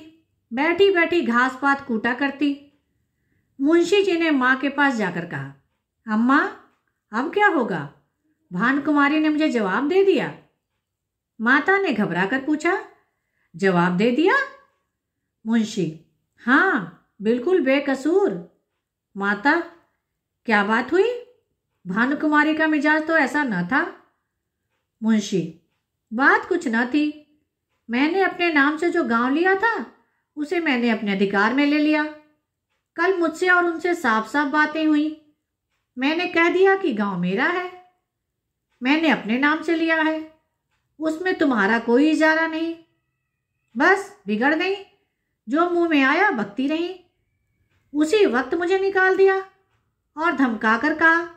बैठी बैठी घास पात कूटा करती। मुंशी जी ने माँ के पास जाकर कहा, अम्मा अब क्या होगा? भानुकुमारी ने मुझे जवाब दे दिया। माता ने घबरा कर पूछा, जवाब दे दिया? मुंशी, हाँ बिल्कुल बेकसूर। माता, क्या बात हुई? भानुकुमारी का मिजाज तो ऐसा न था। मुंशी, बात कुछ न थी। मैंने अपने नाम से जो गांव लिया था उसे मैंने अपने अधिकार में ले लिया। कल मुझसे और उनसे साफ साफ बातें हुई। मैंने कह दिया कि गांव मेरा है, मैंने अपने नाम से लिया है, उसमें तुम्हारा कोई इजारा नहीं। बस बिगड़ गई, जो मुंह में आया बकती रही। उसी वक्त मुझे निकाल दिया और धमका कर कहा,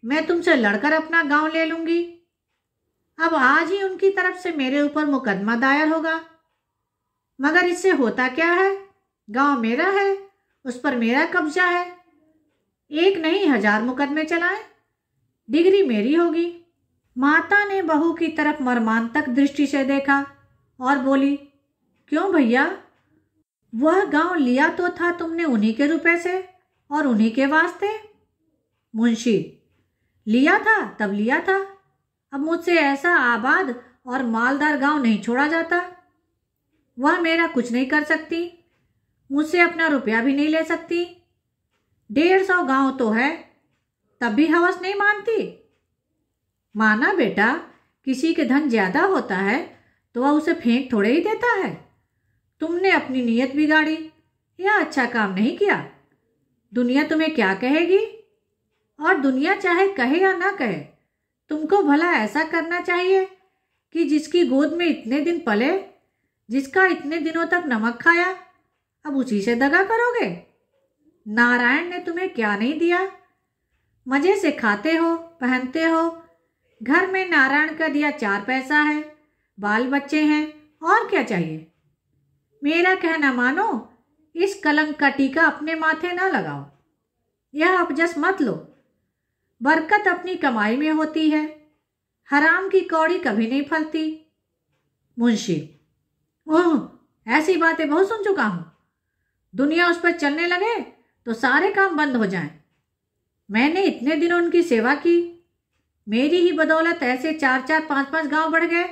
मैं तुमसे लड़कर अपना गांव ले लूंगी। अब आज ही उनकी तरफ से मेरे ऊपर मुकदमा दायर होगा। मगर इससे होता क्या है? गांव मेरा है, उस पर मेरा कब्जा है। 1 नहीं 1000 मुकदमे चलाएं, डिग्री मेरी होगी। माता ने बहू की तरफ मर्मांतक दृष्टि से देखा और बोली, क्यों भैया, वह गांव लिया तो था तुमने उन्हीं के रुपए से और उन्हीं के वास्ते। मुंशी, लिया था तब लिया था, अब मुझसे ऐसा आबाद और मालदार गांव नहीं छोड़ा जाता। वह मेरा कुछ नहीं कर सकती, मुझसे अपना रुपया भी नहीं ले सकती। 150 गांव तो है, तब भी हवस नहीं मानती। माना बेटा, किसी के धन ज्यादा होता है तो वह उसे फेंक थोड़े ही देता है। तुमने अपनी नीयत बिगाड़ी या अच्छा काम नहीं किया। दुनिया तुम्हें क्या कहेगी? और दुनिया चाहे कहे या ना कहे, तुमको भला ऐसा करना चाहिए कि जिसकी गोद में इतने दिन पले, जिसका इतने दिनों तक नमक खाया, अब उसी से दगा करोगे? नारायण ने तुम्हें क्या नहीं दिया? मजे से खाते हो, पहनते हो, घर में नारायण का दिया 4 पैसा है, बाल बच्चे हैं, और क्या चाहिए? मेरा कहना मानो, इस कलंक का टीका अपने माथे ना लगाओ। यह अपजस मत लो। बरकत अपनी कमाई में होती है, हराम की कौड़ी कभी नहीं फलती। मुंशी, ओह, ऐसी बातें बहुत सुन चुका हूं। दुनिया उस पर चलने लगे तो सारे काम बंद हो जाएं। मैंने इतने दिनों उनकी सेवा की, मेरी ही बदौलत ऐसे 4-4, 5-5 गांव बढ़ गए।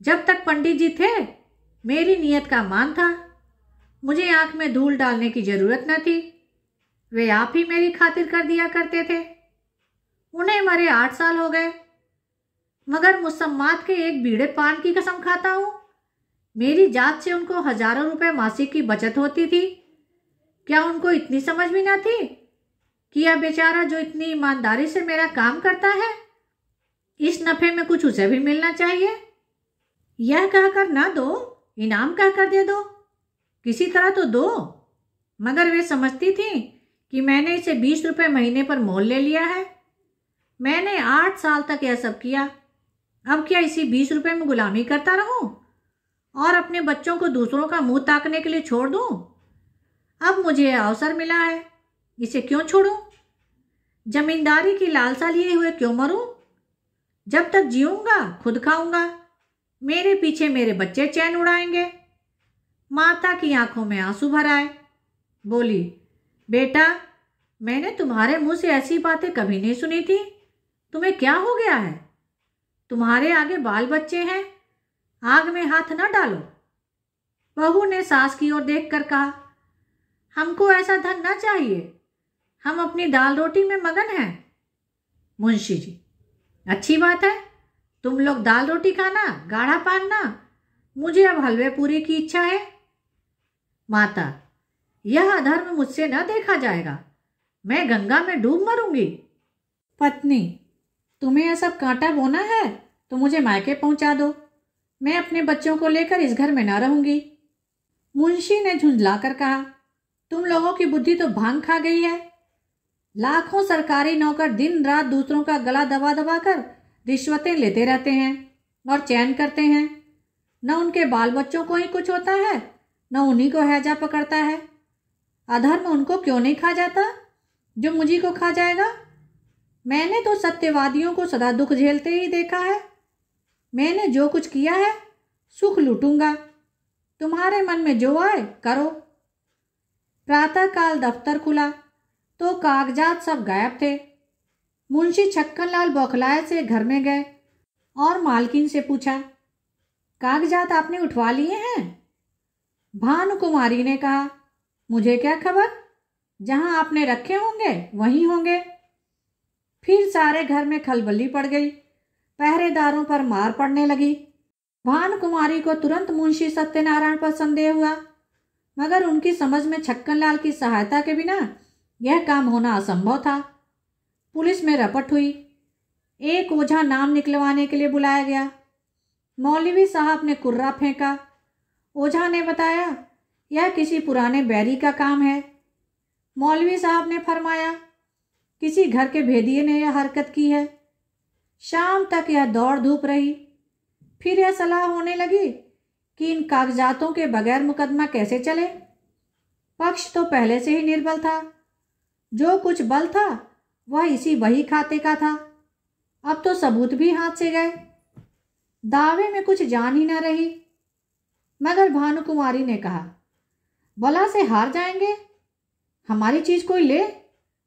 जब तक पंडित जी थे, मेरी नीयत का मान था। मुझे आंख में धूल डालने की जरूरत न थी। वे आप ही मेरी खातिर कर दिया करते थे। उन्हें मरे 8 साल हो गए। मगर मुसम्मात के एक बीड़े पान की कसम खाता हूँ। मेरी जात से उनको हजारों रुपए मासिक की बचत होती थी। क्या उनको इतनी समझ भी ना थी कि यह बेचारा जो इतनी ईमानदारी से मेरा काम करता है, इस नफे में कुछ उसे भी मिलना चाहिए। यह कहकर ना दो, इनाम कहकर दे दो, किसी तरह तो दो। मगर वे समझती थी कि मैंने इसे 20 रुपये महीने पर मोल ले लिया है। मैंने 8 साल तक यह सब किया। अब क्या इसी 20 रुपये में गुलामी करता रहूं और अपने बच्चों को दूसरों का मुंह ताकने के लिए छोड़ दूं? अब मुझे यह अवसर मिला है, इसे क्यों छोड़ूं? जमींदारी की लालसा लिए हुए क्यों मरूं? जब तक जीऊंगा खुद खाऊंगा, मेरे पीछे मेरे बच्चे चैन उड़ाएंगे। माता की आंखों में आंसू भर आए। बोली, बेटा, मैंने तुम्हारे मुंह से ऐसी बातें कभी नहीं सुनी थी। तुम्हें क्या हो गया है? तुम्हारे आगे बाल बच्चे हैं, आग में हाथ न डालो। बहू ने सास की ओर देखकर कहा, हमको ऐसा धन न चाहिए, हम अपनी दाल रोटी में मगन हैं। मुंशी जी, अच्छी बात है, तुम लोग दाल रोटी खाना, गाढ़ा पानना, मुझे अब हलवे पूरी की इच्छा है। माता, यह अधर्म मुझसे न देखा जाएगा, मैं गंगा में डूब मरूंगी। पत्नी, तुम्हें यह सब कांटा बोना है तो मुझे मायके पहुंचा दो, मैं अपने बच्चों को लेकर इस घर में ना रहूंगी। मुंशी ने झुंझलाकर कहा, तुम लोगों की बुद्धि तो भांग खा गई है। लाखों सरकारी नौकर दिन रात दूसरों का गला दबा दबा कर रिश्वतें लेते रहते हैं और चैन करते हैं। न उनके बाल बच्चों को ही कुछ होता है, न उन्हीं को हैजा पकड़ता है। अधर्म उनको क्यों नहीं खा जाता जो मुझी को खा जाएगा? मैंने तो सत्यवादियों को सदा दुख झेलते ही देखा है। मैंने जो कुछ किया है सुख लूटूंगा, तुम्हारे मन में जो आए करो। प्रातःकाल दफ्तर खुला तो कागजात सब गायब थे। मुंशी छक्कनलाल बौखलाए से घर में गए और मालकिन से पूछा, कागजात आपने उठवा लिए हैं? भानुकुमारी ने कहा, मुझे क्या खबर, जहां आपने रखे होंगे वहीं होंगे। फिर सारे घर में खलबली पड़ गई, पहरेदारों पर मार पड़ने लगी। भानुकुमारी को तुरंत मुंशी सत्यनारायण पर संदेह हुआ, मगर उनकी समझ में छक्कनलाल की सहायता के बिना यह काम होना असंभव था। पुलिस में रपट हुई। एक ओझा नाम निकलवाने के लिए बुलाया गया। मौलवी साहब ने कुर्रा फेंका। ओझा ने बताया, यह किसी पुराने बैरी का काम है। मौलवी साहब ने फरमाया, किसी घर के भेदिये ने यह हरकत की है। शाम तक यह दौड़ धूप रही। फिर यह सलाह होने लगी कि इन कागजातों के बगैर मुकदमा कैसे चले। पक्ष तो पहले से ही निर्बल था, जो कुछ बल था वह इसी वही खाते का था। अब तो सबूत भी हाथ से गए, दावे में कुछ जान ही न रही। मगर भानुकुमारी ने कहा, बला से हार जाएंगे, हमारी चीज कोई ले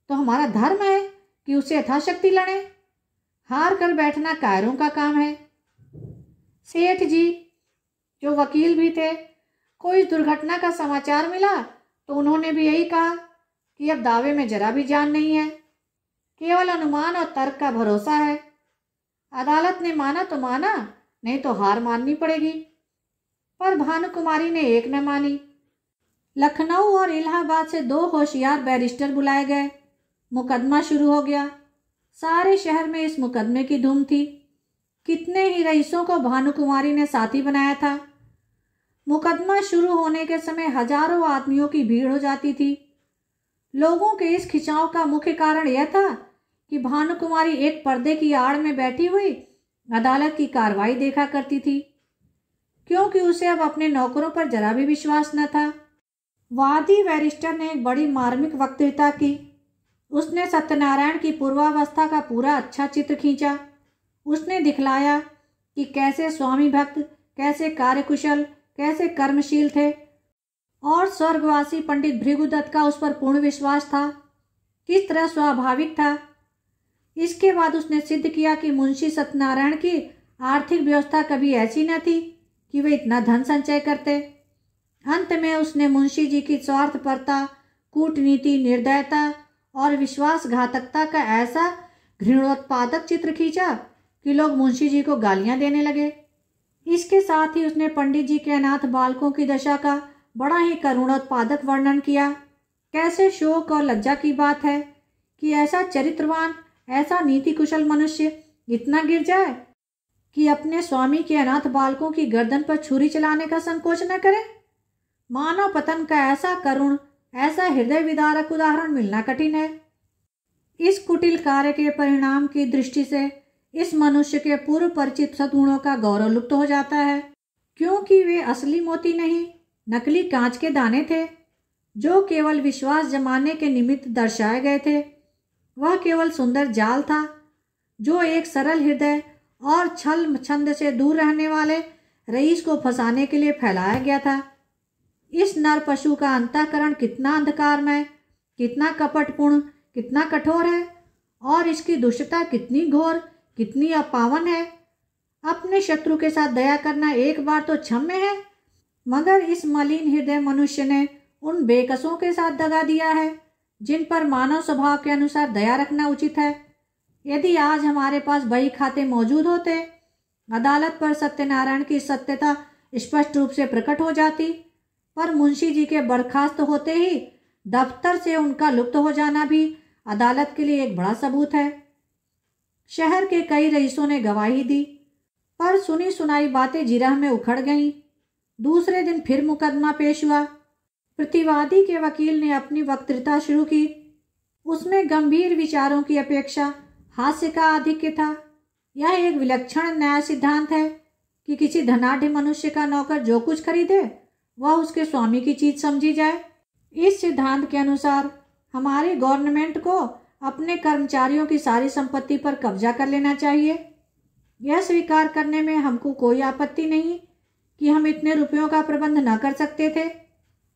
तो हमारा धर्म है कि उससे यथाशक्ति लड़े। हार कर बैठना कायरों का काम है। सेठ जी, जो वकील भी थे, कोई दुर्घटना का समाचार मिला तो उन्होंने भी यही कहा कि अब दावे में जरा भी जान नहीं है, केवल अनुमान और तर्क का भरोसा है। अदालत ने माना तो माना, नहीं तो हार माननी पड़ेगी। पर भानुकुमारी ने एक न मानी। लखनऊ और इलाहाबाद से 2 होशियार बैरिस्टर बुलाए गए। मुकदमा शुरू हो गया। सारे शहर में इस मुकदमे की धूम थी। कितने ही रईसों को भानुकुमारी ने साथी बनाया था। मुकदमा शुरू होने के समय हजारों आदमियों की भीड़ हो जाती थी। लोगों के इस खिंचाव का मुख्य कारण यह था कि भानुकुमारी एक पर्दे की आड़ में बैठी हुई अदालत की कार्रवाई देखा करती थी, क्योंकि उसे अब अपने नौकरों पर जरा भी विश्वास न था। वादी बैरिस्टर ने एक बड़ी मार्मिक वक्तृता की। उसने सत्यनारायण की पूर्वावस्था का पूरा अच्छा चित्र खींचा। उसने दिखलाया कि कैसे स्वामी भक्त, कैसे कार्यकुशल, कैसे कर्मशील थे और स्वर्गवासी पंडित भृगुदत्त का उस पर पूर्ण विश्वास था, किस तरह स्वाभाविक था। इसके बाद उसने सिद्ध किया कि मुंशी सत्यनारायण की आर्थिक व्यवस्था कभी ऐसी न थी कि वे इतना धन संचय करते। अंत में उसने मुंशी जी की स्वार्थपरता, कूटनीति, निर्दयता और विश्वासघातकता का ऐसा घृणोत्पादक चित्र खींचा कि लोग मुंशी जी को गालियां देने लगे। इसके साथ ही उसने पंडित जी के अनाथ बालकों की दशा का बड़ा ही करुणोत्पादक वर्णन किया। कैसे शोक और लज्जा की बात है कि ऐसा चरित्रवान, ऐसा नीति कुशल मनुष्य इतना गिर जाए कि अपने स्वामी के अनाथ बालकों की गर्दन पर छुरी चलाने का संकोच न करे। मानव पतन का ऐसा करुण, ऐसा हृदय विदारक उदाहरण मिलना कठिन है। इस कुटिल कार्य के परिणाम की दृष्टि से इस मनुष्य के पूर्व परिचित सद्गुणों का गौरव लुप्त हो जाता है, क्योंकि वे असली मोती नहीं, नकली कांच के दाने थे, जो केवल विश्वास जमाने के निमित्त दर्शाए गए थे। वह केवल सुंदर जाल था जो एक सरल हृदय और छल छंद से दूर रहने वाले रईस को फंसाने के लिए फैलाया गया था। इस नर पशु का अंतःकरण कितना अंधकारमय, कितना कपटपूर्ण, कितना कठोर है, और इसकी दुष्टता कितनी घोर, कितनी अपावन है। अपने शत्रु के साथ दया करना एक बार तो क्षम्य है, मगर इस मलिन हृदय मनुष्य ने उन बेकसों के साथ दगा दिया है जिन पर मानव स्वभाव के अनुसार दया रखना उचित है। यदि आज हमारे पास बही खाते मौजूद होते, अदालत पर सत्यनारायण की सत्यता स्पष्ट रूप से प्रकट हो जाती, पर मुंशी जी के बर्खास्त होते ही दफ्तर से उनका लुप्त हो जाना भी अदालत के लिए एक बड़ा सबूत है। शहर के कई रईसों ने गवाही दी, पर सुनी सुनाई बातें जिरह में उखड़ गईं। दूसरे दिन फिर मुकदमा पेश हुआ। प्रतिवादी के वकील ने अपनी वक्तृता शुरू की। उसमें गंभीर विचारों की अपेक्षा हास्य का आधिक्य था। यह एक विलक्षण न्याय सिद्धांत है कि किसी धनाढ़ मनुष्य का नौकर जो कुछ खरीदे वह उसके स्वामी की चीज समझी जाए। इस सिद्धांत के अनुसार हमारी गवर्नमेंट को अपने कर्मचारियों की सारी संपत्ति पर कब्जा कर लेना चाहिए। यह स्वीकार करने में हमको कोई आपत्ति नहीं कि हम इतने रुपयों का प्रबंध न कर सकते थे,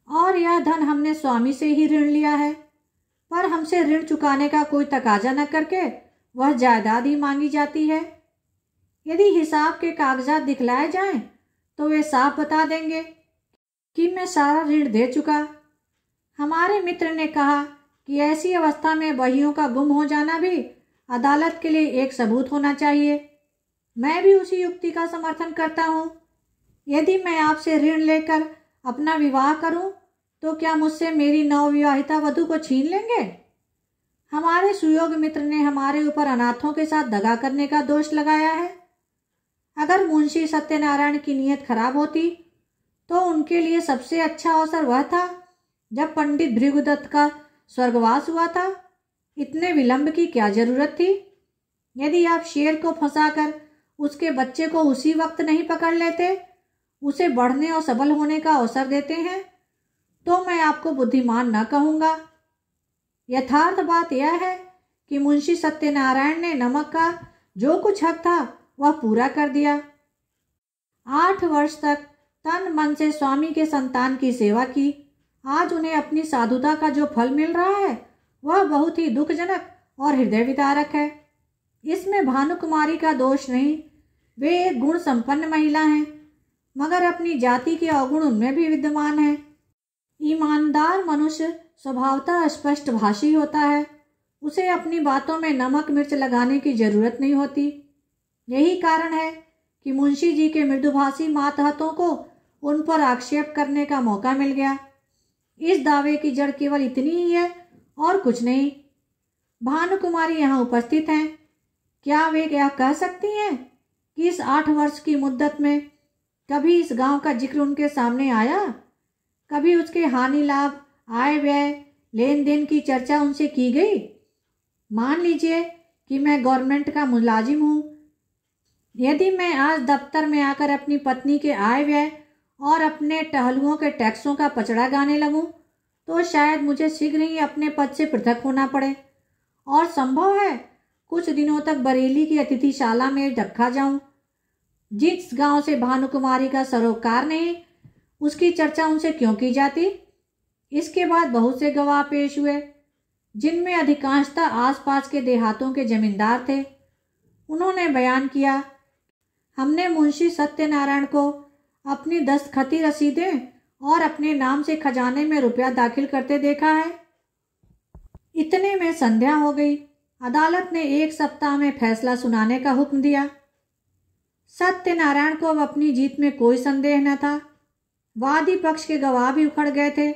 और यह धन हमने स्वामी से ही ऋण लिया है, पर हमसे ऋण चुकाने का कोई तकाजा न करके वह जायदाद ही मांगी जाती है। यदि हिसाब के कागजात दिखलाए जाएं, तो वे साफ बता देंगे कि मैं सारा ऋण दे चुका। हमारे मित्र ने कहा कि ऐसी अवस्था में बहियों का गुम हो जाना भी अदालत के लिए एक सबूत होना चाहिए। मैं भी उसी युक्ति का समर्थन करता हूँ। यदि मैं आपसे ऋण लेकर अपना विवाह करूं, तो क्या मुझसे मेरी नवविवाहिता वधू को छीन लेंगे? हमारे सुयोग मित्र ने हमारे ऊपर अनाथों के साथ दगा करने का दोष लगाया है। अगर मुंशी सत्यनारायण की नीयत खराब होती तो उनके लिए सबसे अच्छा अवसर वह था जब पंडित भृगुदत्त का स्वर्गवास हुआ था। इतने विलंब की क्या जरूरत थी? यदि आप शेर को फंसाकर उसके बच्चे को उसी वक्त नहीं पकड़ लेते, उसे बढ़ने और सबल होने का अवसर देते हैं, तो मैं आपको बुद्धिमान न कहूँगा। यथार्थ बात यह है कि मुंशी सत्यनारायण ने नमक का जो कुछ हक था वह पूरा कर दिया। 8 वर्ष तक तन मन से स्वामी के संतान की सेवा की। आज उन्हें अपनी साधुता का जो फल मिल रहा है वह बहुत ही दुखजनक और हृदय विदारक है। इसमें भानुकुमारी का दोष नहीं, वे एक गुण संपन्न महिला हैं, मगर अपनी जाति के अवगुण उनमें भी विद्यमान है। ईमानदार मनुष्य स्वभावतः स्पष्ट भाषी होता है, उसे अपनी बातों में नमक मिर्च लगाने की जरूरत नहीं होती। यही कारण है कि मुंशी जी के मृदुभाषी मातहतों को उन पर आक्षेप करने का मौका मिल गया। इस दावे की जड़ केवल इतनी ही है और कुछ नहीं। भानुकुमारी यहाँ उपस्थित हैं। क्या वे क्या कह सकती हैं कि इस 8 वर्ष की मुद्दत में कभी इस गांव का जिक्र उनके सामने आया? कभी उसके हानि लाभ, आय व्यय, लेन देन की चर्चा उनसे की गई? मान लीजिए कि मैं गवर्नमेंट का मुलाजिम हूँ। यदि मैं आज दफ्तर में आकर अपनी पत्नी के आय व्यय और अपने टहलुओं के टैक्सों का पचड़ा गाने लगूं, तो शायद मुझे शीघ्र ही अपने पद से पृथक होना पड़े, और संभव है कुछ दिनों तक बरेली की अतिथिशाला में रखा जाऊं। जिस गांव से भानुकुमारी का सरोकार नहीं, उसकी चर्चा उनसे क्यों की जाती? इसके बाद बहुत से गवाह पेश हुए, जिनमें अधिकांशतः आसपास के देहातों के जमींदार थे। उन्होंने बयान किया, हमने मुंशी सत्यनारायण को अपनी दस्तखती रसीदें और अपने नाम से खजाने में रुपया दाखिल करते देखा है। इतने में संध्या हो गई। अदालत ने 1 सप्ताह में फैसला सुनाने का हुक्म दिया। सत्यनारायण को अब अपनी जीत में कोई संदेह न था। वादी पक्ष के गवाह भी उखड़ गए थे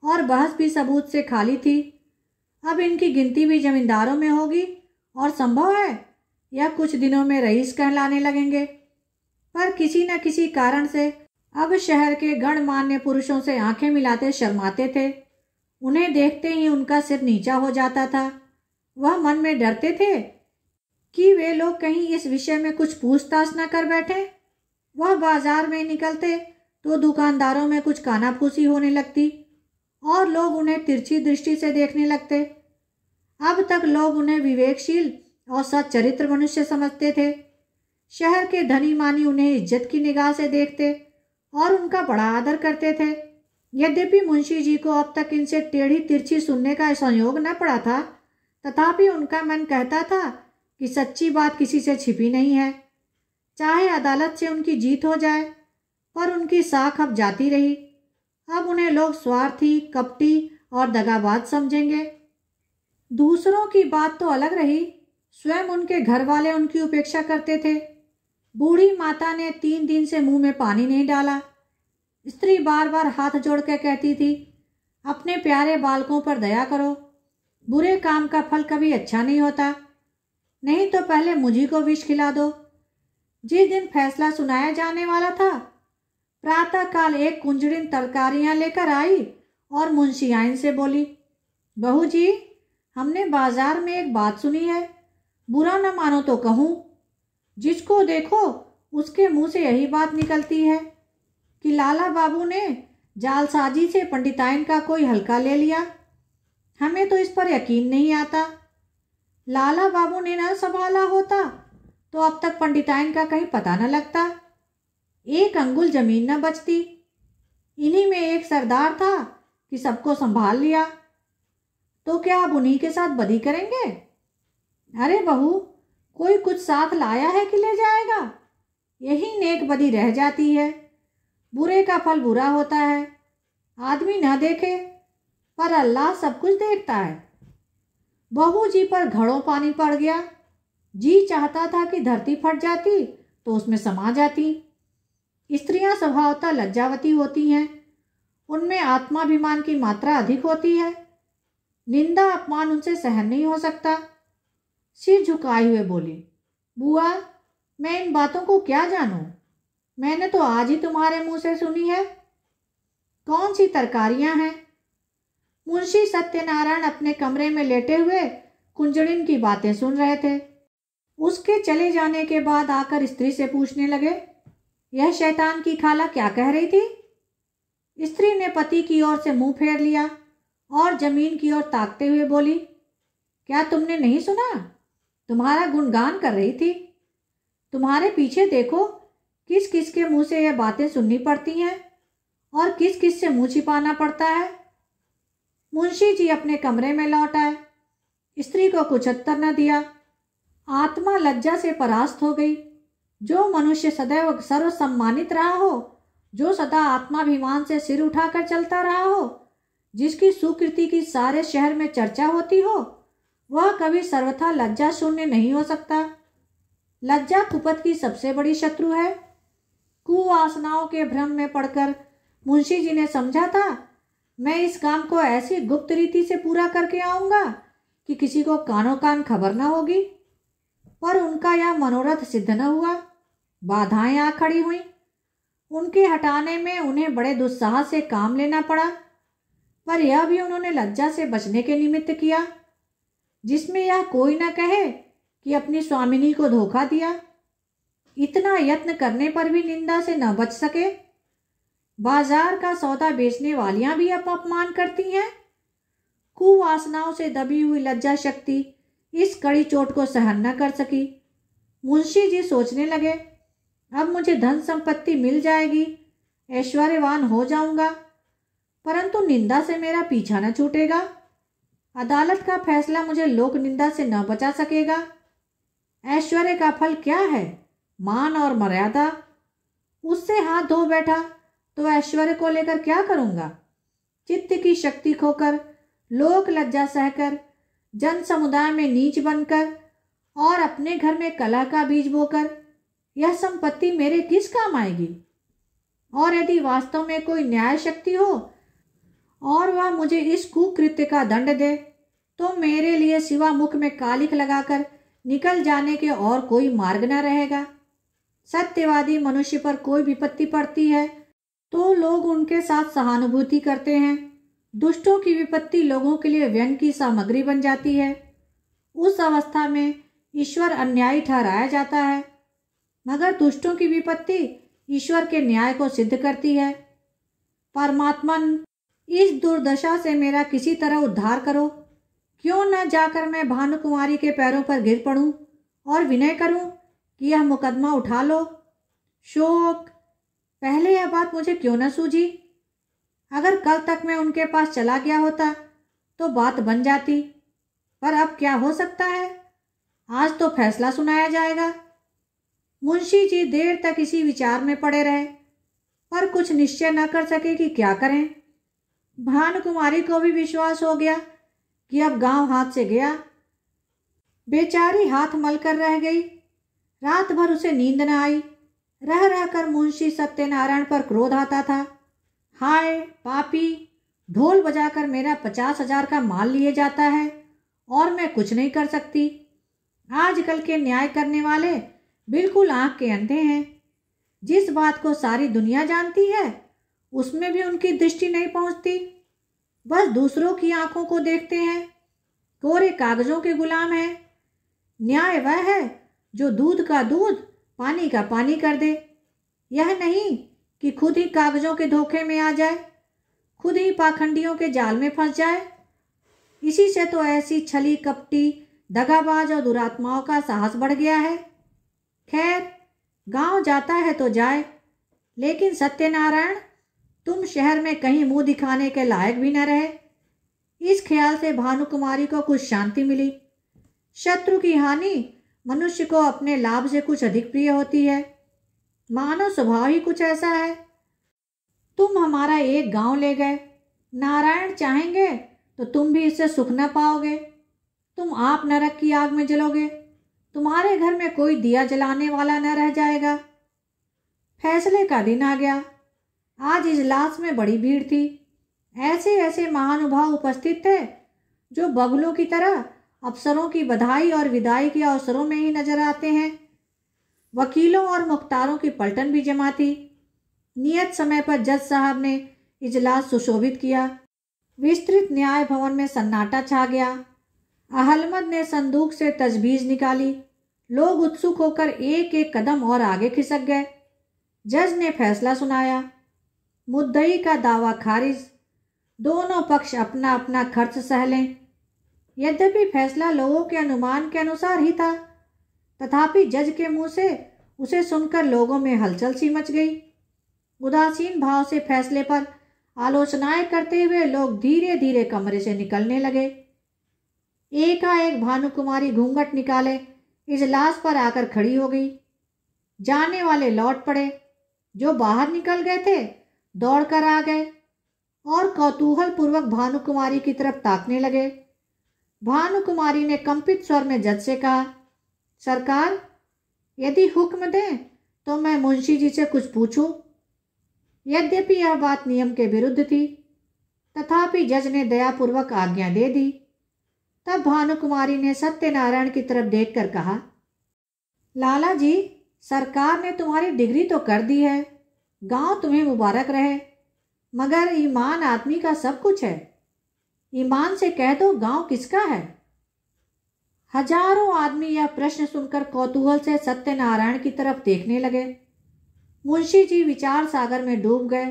और बहस भी सबूत से खाली थी। अब इनकी गिनती भी जमींदारों में होगी और संभव है यह कुछ दिनों में रईस कहलाने लगेंगे। पर किसी न किसी कारण से अब शहर के गणमान्य पुरुषों से आंखें मिलाते शर्माते थे। उन्हें देखते ही उनका सिर नीचा हो जाता था। वह मन में डरते थे कि वे लोग कहीं इस विषय में कुछ पूछताछ न कर बैठे। वह बाजार में निकलते तो दुकानदारों में कुछ कानाफूसी होने लगती और लोग उन्हें तिरछी दृष्टि से देखने लगते। अब तक लोग उन्हें विवेकशील और सच्चरित्र मनुष्य समझते थे। शहर के धनी मानी उन्हें इज्जत की निगाह से देखते और उनका बड़ा आदर करते थे। यद्यपि मुंशी जी को अब तक इनसे टेढ़ी तिरछी सुनने का संयोग न पड़ा था, तथापि उनका मन कहता था कि सच्ची बात किसी से छिपी नहीं है। चाहे अदालत से उनकी जीत हो जाए, पर उनकी साख अब जाती रही। अब उन्हें लोग स्वार्थी, कपटी और दगाबाज समझेंगे। दूसरों की बात तो अलग रही, स्वयं उनके घर वाले उनकी उपेक्षा करते थे। बूढ़ी माता ने 3 दिन से मुंह में पानी नहीं डाला। स्त्री बार बार हाथ जोड़कर कहती थी, अपने प्यारे बालकों पर दया करो, बुरे काम का फल कभी अच्छा नहीं होता, नहीं तो पहले मुझी को विष खिला दो। जिस दिन फैसला सुनाया जाने वाला था, प्रातःकाल एक कुंजड़िन तरकारियां लेकर आई और मुंशी आइन से बोली, बहू जी, हमने बाजार में एक बात सुनी है, बुरा न मानो तो कहूँ। जिसको देखो उसके मुंह से यही बात निकलती है कि लाला बाबू ने जालसाजी से पंडिताइन का कोई हल्का ले लिया। हमें तो इस पर यकीन नहीं आता। लाला बाबू ने न संभाला होता तो अब तक पंडिताइन का कहीं पता न लगता, एक अंगुल जमीन न बचती। इन्हीं में एक सरदार था कि सबको संभाल लिया। तो क्या आप उन्हीं के साथ बदी करेंगे? अरे बहू, कोई कुछ साथ लाया है कि ले जाएगा? यही नेक बदी रह जाती है। बुरे का फल बुरा होता है। आदमी न देखे पर अल्लाह सब कुछ देखता है। बहू जी पर घड़ों पानी पड़ गया। जी चाहता था कि धरती फट जाती तो उसमें समा जाती। स्त्रियां स्वभावतः लज्जावती होती हैं। उनमें आत्माभिमान की मात्रा अधिक होती है। निंदा अपमान उनसे सहन नहीं हो सकता। सिर झुकाए हुए बोली, बुआ, मैं इन बातों को क्या जानूं? मैंने तो आज ही तुम्हारे मुंह से सुनी है। कौन सी तरकारियां हैं? मुंशी सत्यनारायण अपने कमरे में लेटे हुए कुंजड़िन की बातें सुन रहे थे। उसके चले जाने के बाद आकर स्त्री से पूछने लगे, यह शैतान की खाला क्या कह रही थी? स्त्री ने पति की ओर से मुंह फेर लिया और जमीन की ओर ताकते हुए बोली, क्या तुमने नहीं सुना? तुम्हारा गुणगान कर रही थी। तुम्हारे पीछे देखो, किस किस के मुंह से यह बातें सुननी पड़ती हैं और किस किस से मुंह छिपाना पड़ता है। मुंशी जी अपने कमरे में लौट आए। स्त्री को कुछ उत्तर न दिया। आत्मा लज्जा से परास्त हो गई। जो मनुष्य सदैव सर्वसम्मानित रहा हो, जो सदा आत्माभिमान से सिर उठाकर चलता रहा हो, जिसकी सुकृति की सारे शहर में चर्चा होती हो, वह कभी सर्वथा लज्जा शून्य नहीं हो सकता। लज्जा कुपथ की सबसे बड़ी शत्रु है। कुवासनाओं के भ्रम में पड़कर मुंशी जी ने समझा था, मैं इस काम को ऐसी गुप्त रीति से पूरा करके आऊंगा कि किसी को कानों कान खबर न होगी। पर उनका यह मनोरथ सिद्ध न हुआ। बाधाएं आ खड़ी हुई। उनके हटाने में उन्हें बड़े दुस्साहस से काम लेना पड़ा, पर यह भी उन्होंने लज्जा से बचने के निमित्त किया, जिसमें यह कोई न कहे कि अपनी स्वामिनी को धोखा दिया। इतना यत्न करने पर भी निंदा से न बच सके। बाजार का सौदा बेचने वालियां भी अपमान करती हैं। कुवासनाओं से दबी हुई लज्जा शक्ति इस कड़ी चोट को सहन न कर सकी। मुंशी जी सोचने लगे, अब मुझे धन संपत्ति मिल जाएगी, ऐश्वर्यवान हो जाऊंगा, परंतु निंदा से मेरा पीछा न छूटेगा। अदालत का फैसला मुझे लोक निंदा से न बचा सकेगा। ऐश्वर्य का फल क्या है? मान और मर्यादा। उससे हाथ धो बैठा तो ऐश्वर्य को लेकर क्या करूंगा? चित्त की शक्ति खोकर, लोक लज्जा सहकर, जन समुदाय में नीच बनकर और अपने घर में कलह का बीज बोकर यह संपत्ति मेरे किस काम आएगी? और यदि वास्तव में कोई न्याय शक्ति हो और वह मुझे इस कुकृत्य का दंड दे, तो मेरे लिए सिवा मुख में कालिख लगाकर निकल जाने के और कोई मार्ग न रहेगा। सत्यवादी मनुष्य पर कोई विपत्ति पड़ती है तो लोग उनके साथ सहानुभूति करते हैं। दुष्टों की विपत्ति लोगों के लिए व्यंग की सामग्री बन जाती है। उस अवस्था में ईश्वर अन्यायी ठहराया जाता है, मगर दुष्टों की विपत्ति ईश्वर के न्याय को सिद्ध करती है। परमात्मन, इस दुर्दशा से मेरा किसी तरह उद्धार करो। क्यों न जाकर मैं भानुकुमारी के पैरों पर गिर पड़ूं और विनय करूं कि यह मुकदमा उठा लो। शोक, पहले यह बात मुझे क्यों न सूझी? अगर कल तक मैं उनके पास चला गया होता तो बात बन जाती, पर अब क्या हो सकता है? आज तो फैसला सुनाया जाएगा। मुंशी जी देर तक इसी विचार में पड़े रहे, पर कुछ निश्चय न कर सके कि क्या करें। भानुकुमारी को भी विश्वास हो गया कि अब गांव हाथ से गया। बेचारी हाथ मलकर रह गई। रात भर उसे नींद न आई। रह रहकर मुंशी सत्यनारायण पर क्रोध आता था। हाय पापी, ढोल बजाकर मेरा 50,000 का माल लिए जाता है और मैं कुछ नहीं कर सकती। आजकल के न्याय करने वाले बिल्कुल आंख के अंधे हैं। जिस बात को सारी दुनिया जानती है उसमें भी उनकी दृष्टि नहीं पहुंचती। बस दूसरों की आंखों को देखते हैं। कोरे कागजों के गुलाम हैं। न्याय वह है जो दूध का दूध, पानी का पानी कर दे। यह नहीं कि खुद ही कागजों के धोखे में आ जाए, खुद ही पाखंडियों के जाल में फंस जाए। इसी से तो ऐसी छली कपटी, दगाबाज और दुरात्माओं का साहस बढ़ गया है। खैर, गांव जाता है तो जाए, लेकिन सत्यनारायण, तुम शहर में कहीं मुंह दिखाने के लायक भी न रहे। इस ख्याल से भानुकुमारी को कुछ शांति मिली। शत्रु की हानि मनुष्य को अपने लाभ से कुछ अधिक प्रिय होती है। मानव स्वभाव ही कुछ ऐसा है। तुम हमारा एक गांव ले गए, नारायण चाहेंगे तो तुम भी इससे सुख न पाओगे। तुम आप नरक की आग में जलोगे। तुम्हारे घर में कोई दिया जलाने वाला न रह जाएगा। फैसले का दिन आ गया। आज इजलास में बड़ी भीड़ थी। ऐसे ऐसे महानुभाव उपस्थित थे जो बगुलों की तरह अफसरों की बधाई और विदाई के अवसरों में ही नजर आते हैं। वकीलों और मुख्तारों की पलटन भी जमा थी। नियत समय पर जज साहब ने इजलास सुशोभित किया। विस्तृत न्याय भवन में सन्नाटा छा गया। अहलमद ने संदूक से तजबीज निकाली। लोग उत्सुक होकर एक एक कदम और आगे खिसक गए। जज ने फैसला सुनाया। मुद्दई का दावा खारिज। दोनों पक्ष अपना अपना खर्च सह लें। यद्यपि फैसला लोगों के अनुमान के अनुसार ही था, तथापि जज के मुंह से उसे सुनकर लोगों में हलचल सी मच गई। उदासीन भाव से फैसले पर आलोचनाएं करते हुए लोग धीरे धीरे कमरे से निकलने लगे। एकाएक भानुकुमारी घूंघट निकाले इजलास पर आकर खड़ी हो गई। जाने वाले लौट पड़े। जो बाहर निकल गए थे दौड़कर आ गए और कौतूहल पूर्वक भानुकुमारी की तरफ ताकने लगे। भानुकुमारी ने कंपित स्वर में जज से कहा, सरकार, यदि हुक्म दें तो मैं मुंशी जी से कुछ पूछूं। यद्यपि यह बात नियम के विरुद्ध थी, तथापि जज ने दयापूर्वक आज्ञा दे दी। तब भानुकुमारी ने सत्यनारायण की तरफ देखकर कहा, लाला जी, सरकार ने तुम्हारी डिग्री तो कर दी है, गांव तुम्हें मुबारक रहे, मगर ईमान आदमी का सब कुछ है। ईमान से कह दो गांव किसका है। हजारों आदमी यह प्रश्न सुनकर कौतूहल से सत्यनारायण की तरफ देखने लगे। मुंशी जी विचार सागर में डूब गए।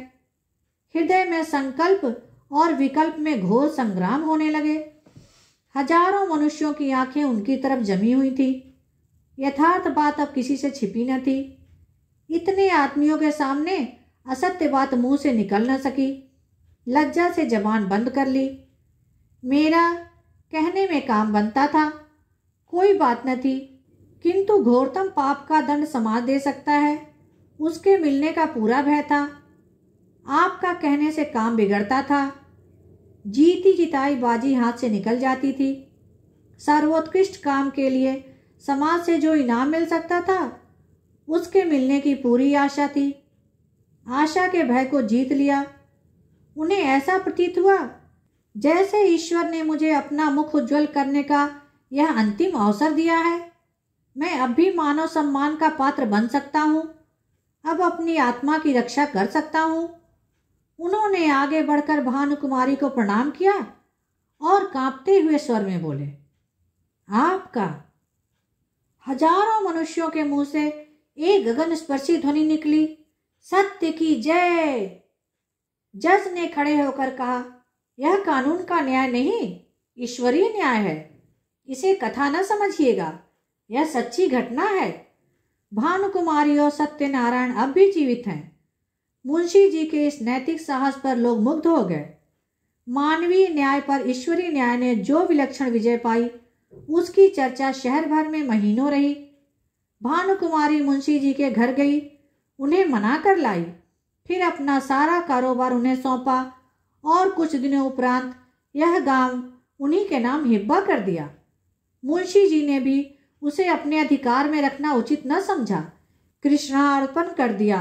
हृदय में संकल्प और विकल्प में घोर संग्राम होने लगे। हजारों मनुष्यों की आंखें उनकी तरफ जमी हुई थी। यथार्थ बात अब किसी से छिपी न थी। इतने आदमियों के सामने असत्य बात मुंह से निकल न सकी। लज्जा से जबान बंद कर ली। मेरा कहने में काम बनता था, कोई बात न थी, किंतु घोरतम पाप का दंड समाज दे सकता है, उसके मिलने का पूरा भय था। आपका कहने से काम बिगड़ता था। जीती जिताई बाजी हाथ से निकल जाती थी। सर्वोत्कृष्ट काम के लिए समाज से जो इनाम मिल सकता था उसके मिलने की पूरी आशा थी। आशा के भय को जीत लिया। उन्हें ऐसा प्रतीत हुआ जैसे ईश्वर ने मुझे अपना मुख उज्जवल करने का यह अंतिम अवसर दिया है। मैं अब भी मानव सम्मान का पात्र बन सकता हूँ, अब अपनी आत्मा की रक्षा कर सकता हूँ। उन्होंने आगे बढ़कर भानुकुमारी को प्रणाम किया और कांपते हुए स्वर में बोले, आपका। हजारों मनुष्यों के मुंह से एक गगन स्पर्शी ध्वनि निकली, सत्य की जय। जज ने खड़े होकर कहा, यह कानून का न्याय नहीं, ईश्वरीय न्याय है। इसे कथा न समझिएगा, यह सच्ची घटना है। भानुकुमारी और सत्यनारायण अब भी जीवित हैं। मुंशी जी के इस नैतिक साहस पर लोग मुग्ध हो गए। मानवीय न्याय पर ईश्वरीय न्याय ने जो विलक्षण विजय पाई, उसकी चर्चा शहर भर में महीनों रही। भानुकुमारी मुंशी जी के घर गई, उन्हें मना कर लाई, फिर अपना सारा कारोबार उन्हें सौंपा और कुछ दिनों उपरांत यह गांव उन्हीं के नाम हिब्बा कर दिया। मुंशी जी ने भी उसे अपने अधिकार में रखना उचित न समझा, कृष्णार्पण कर दिया।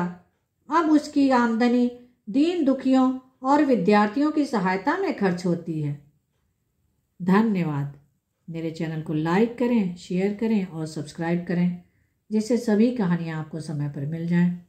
अब उसकी आमदनी दीन दुखियों और विद्यार्थियों की सहायता में खर्च होती है। धन्यवाद। मेरे चैनल को लाइक करें, शेयर करें और सब्सक्राइब करें, जिससे सभी कहानियाँ आपको समय पर मिल जाएं।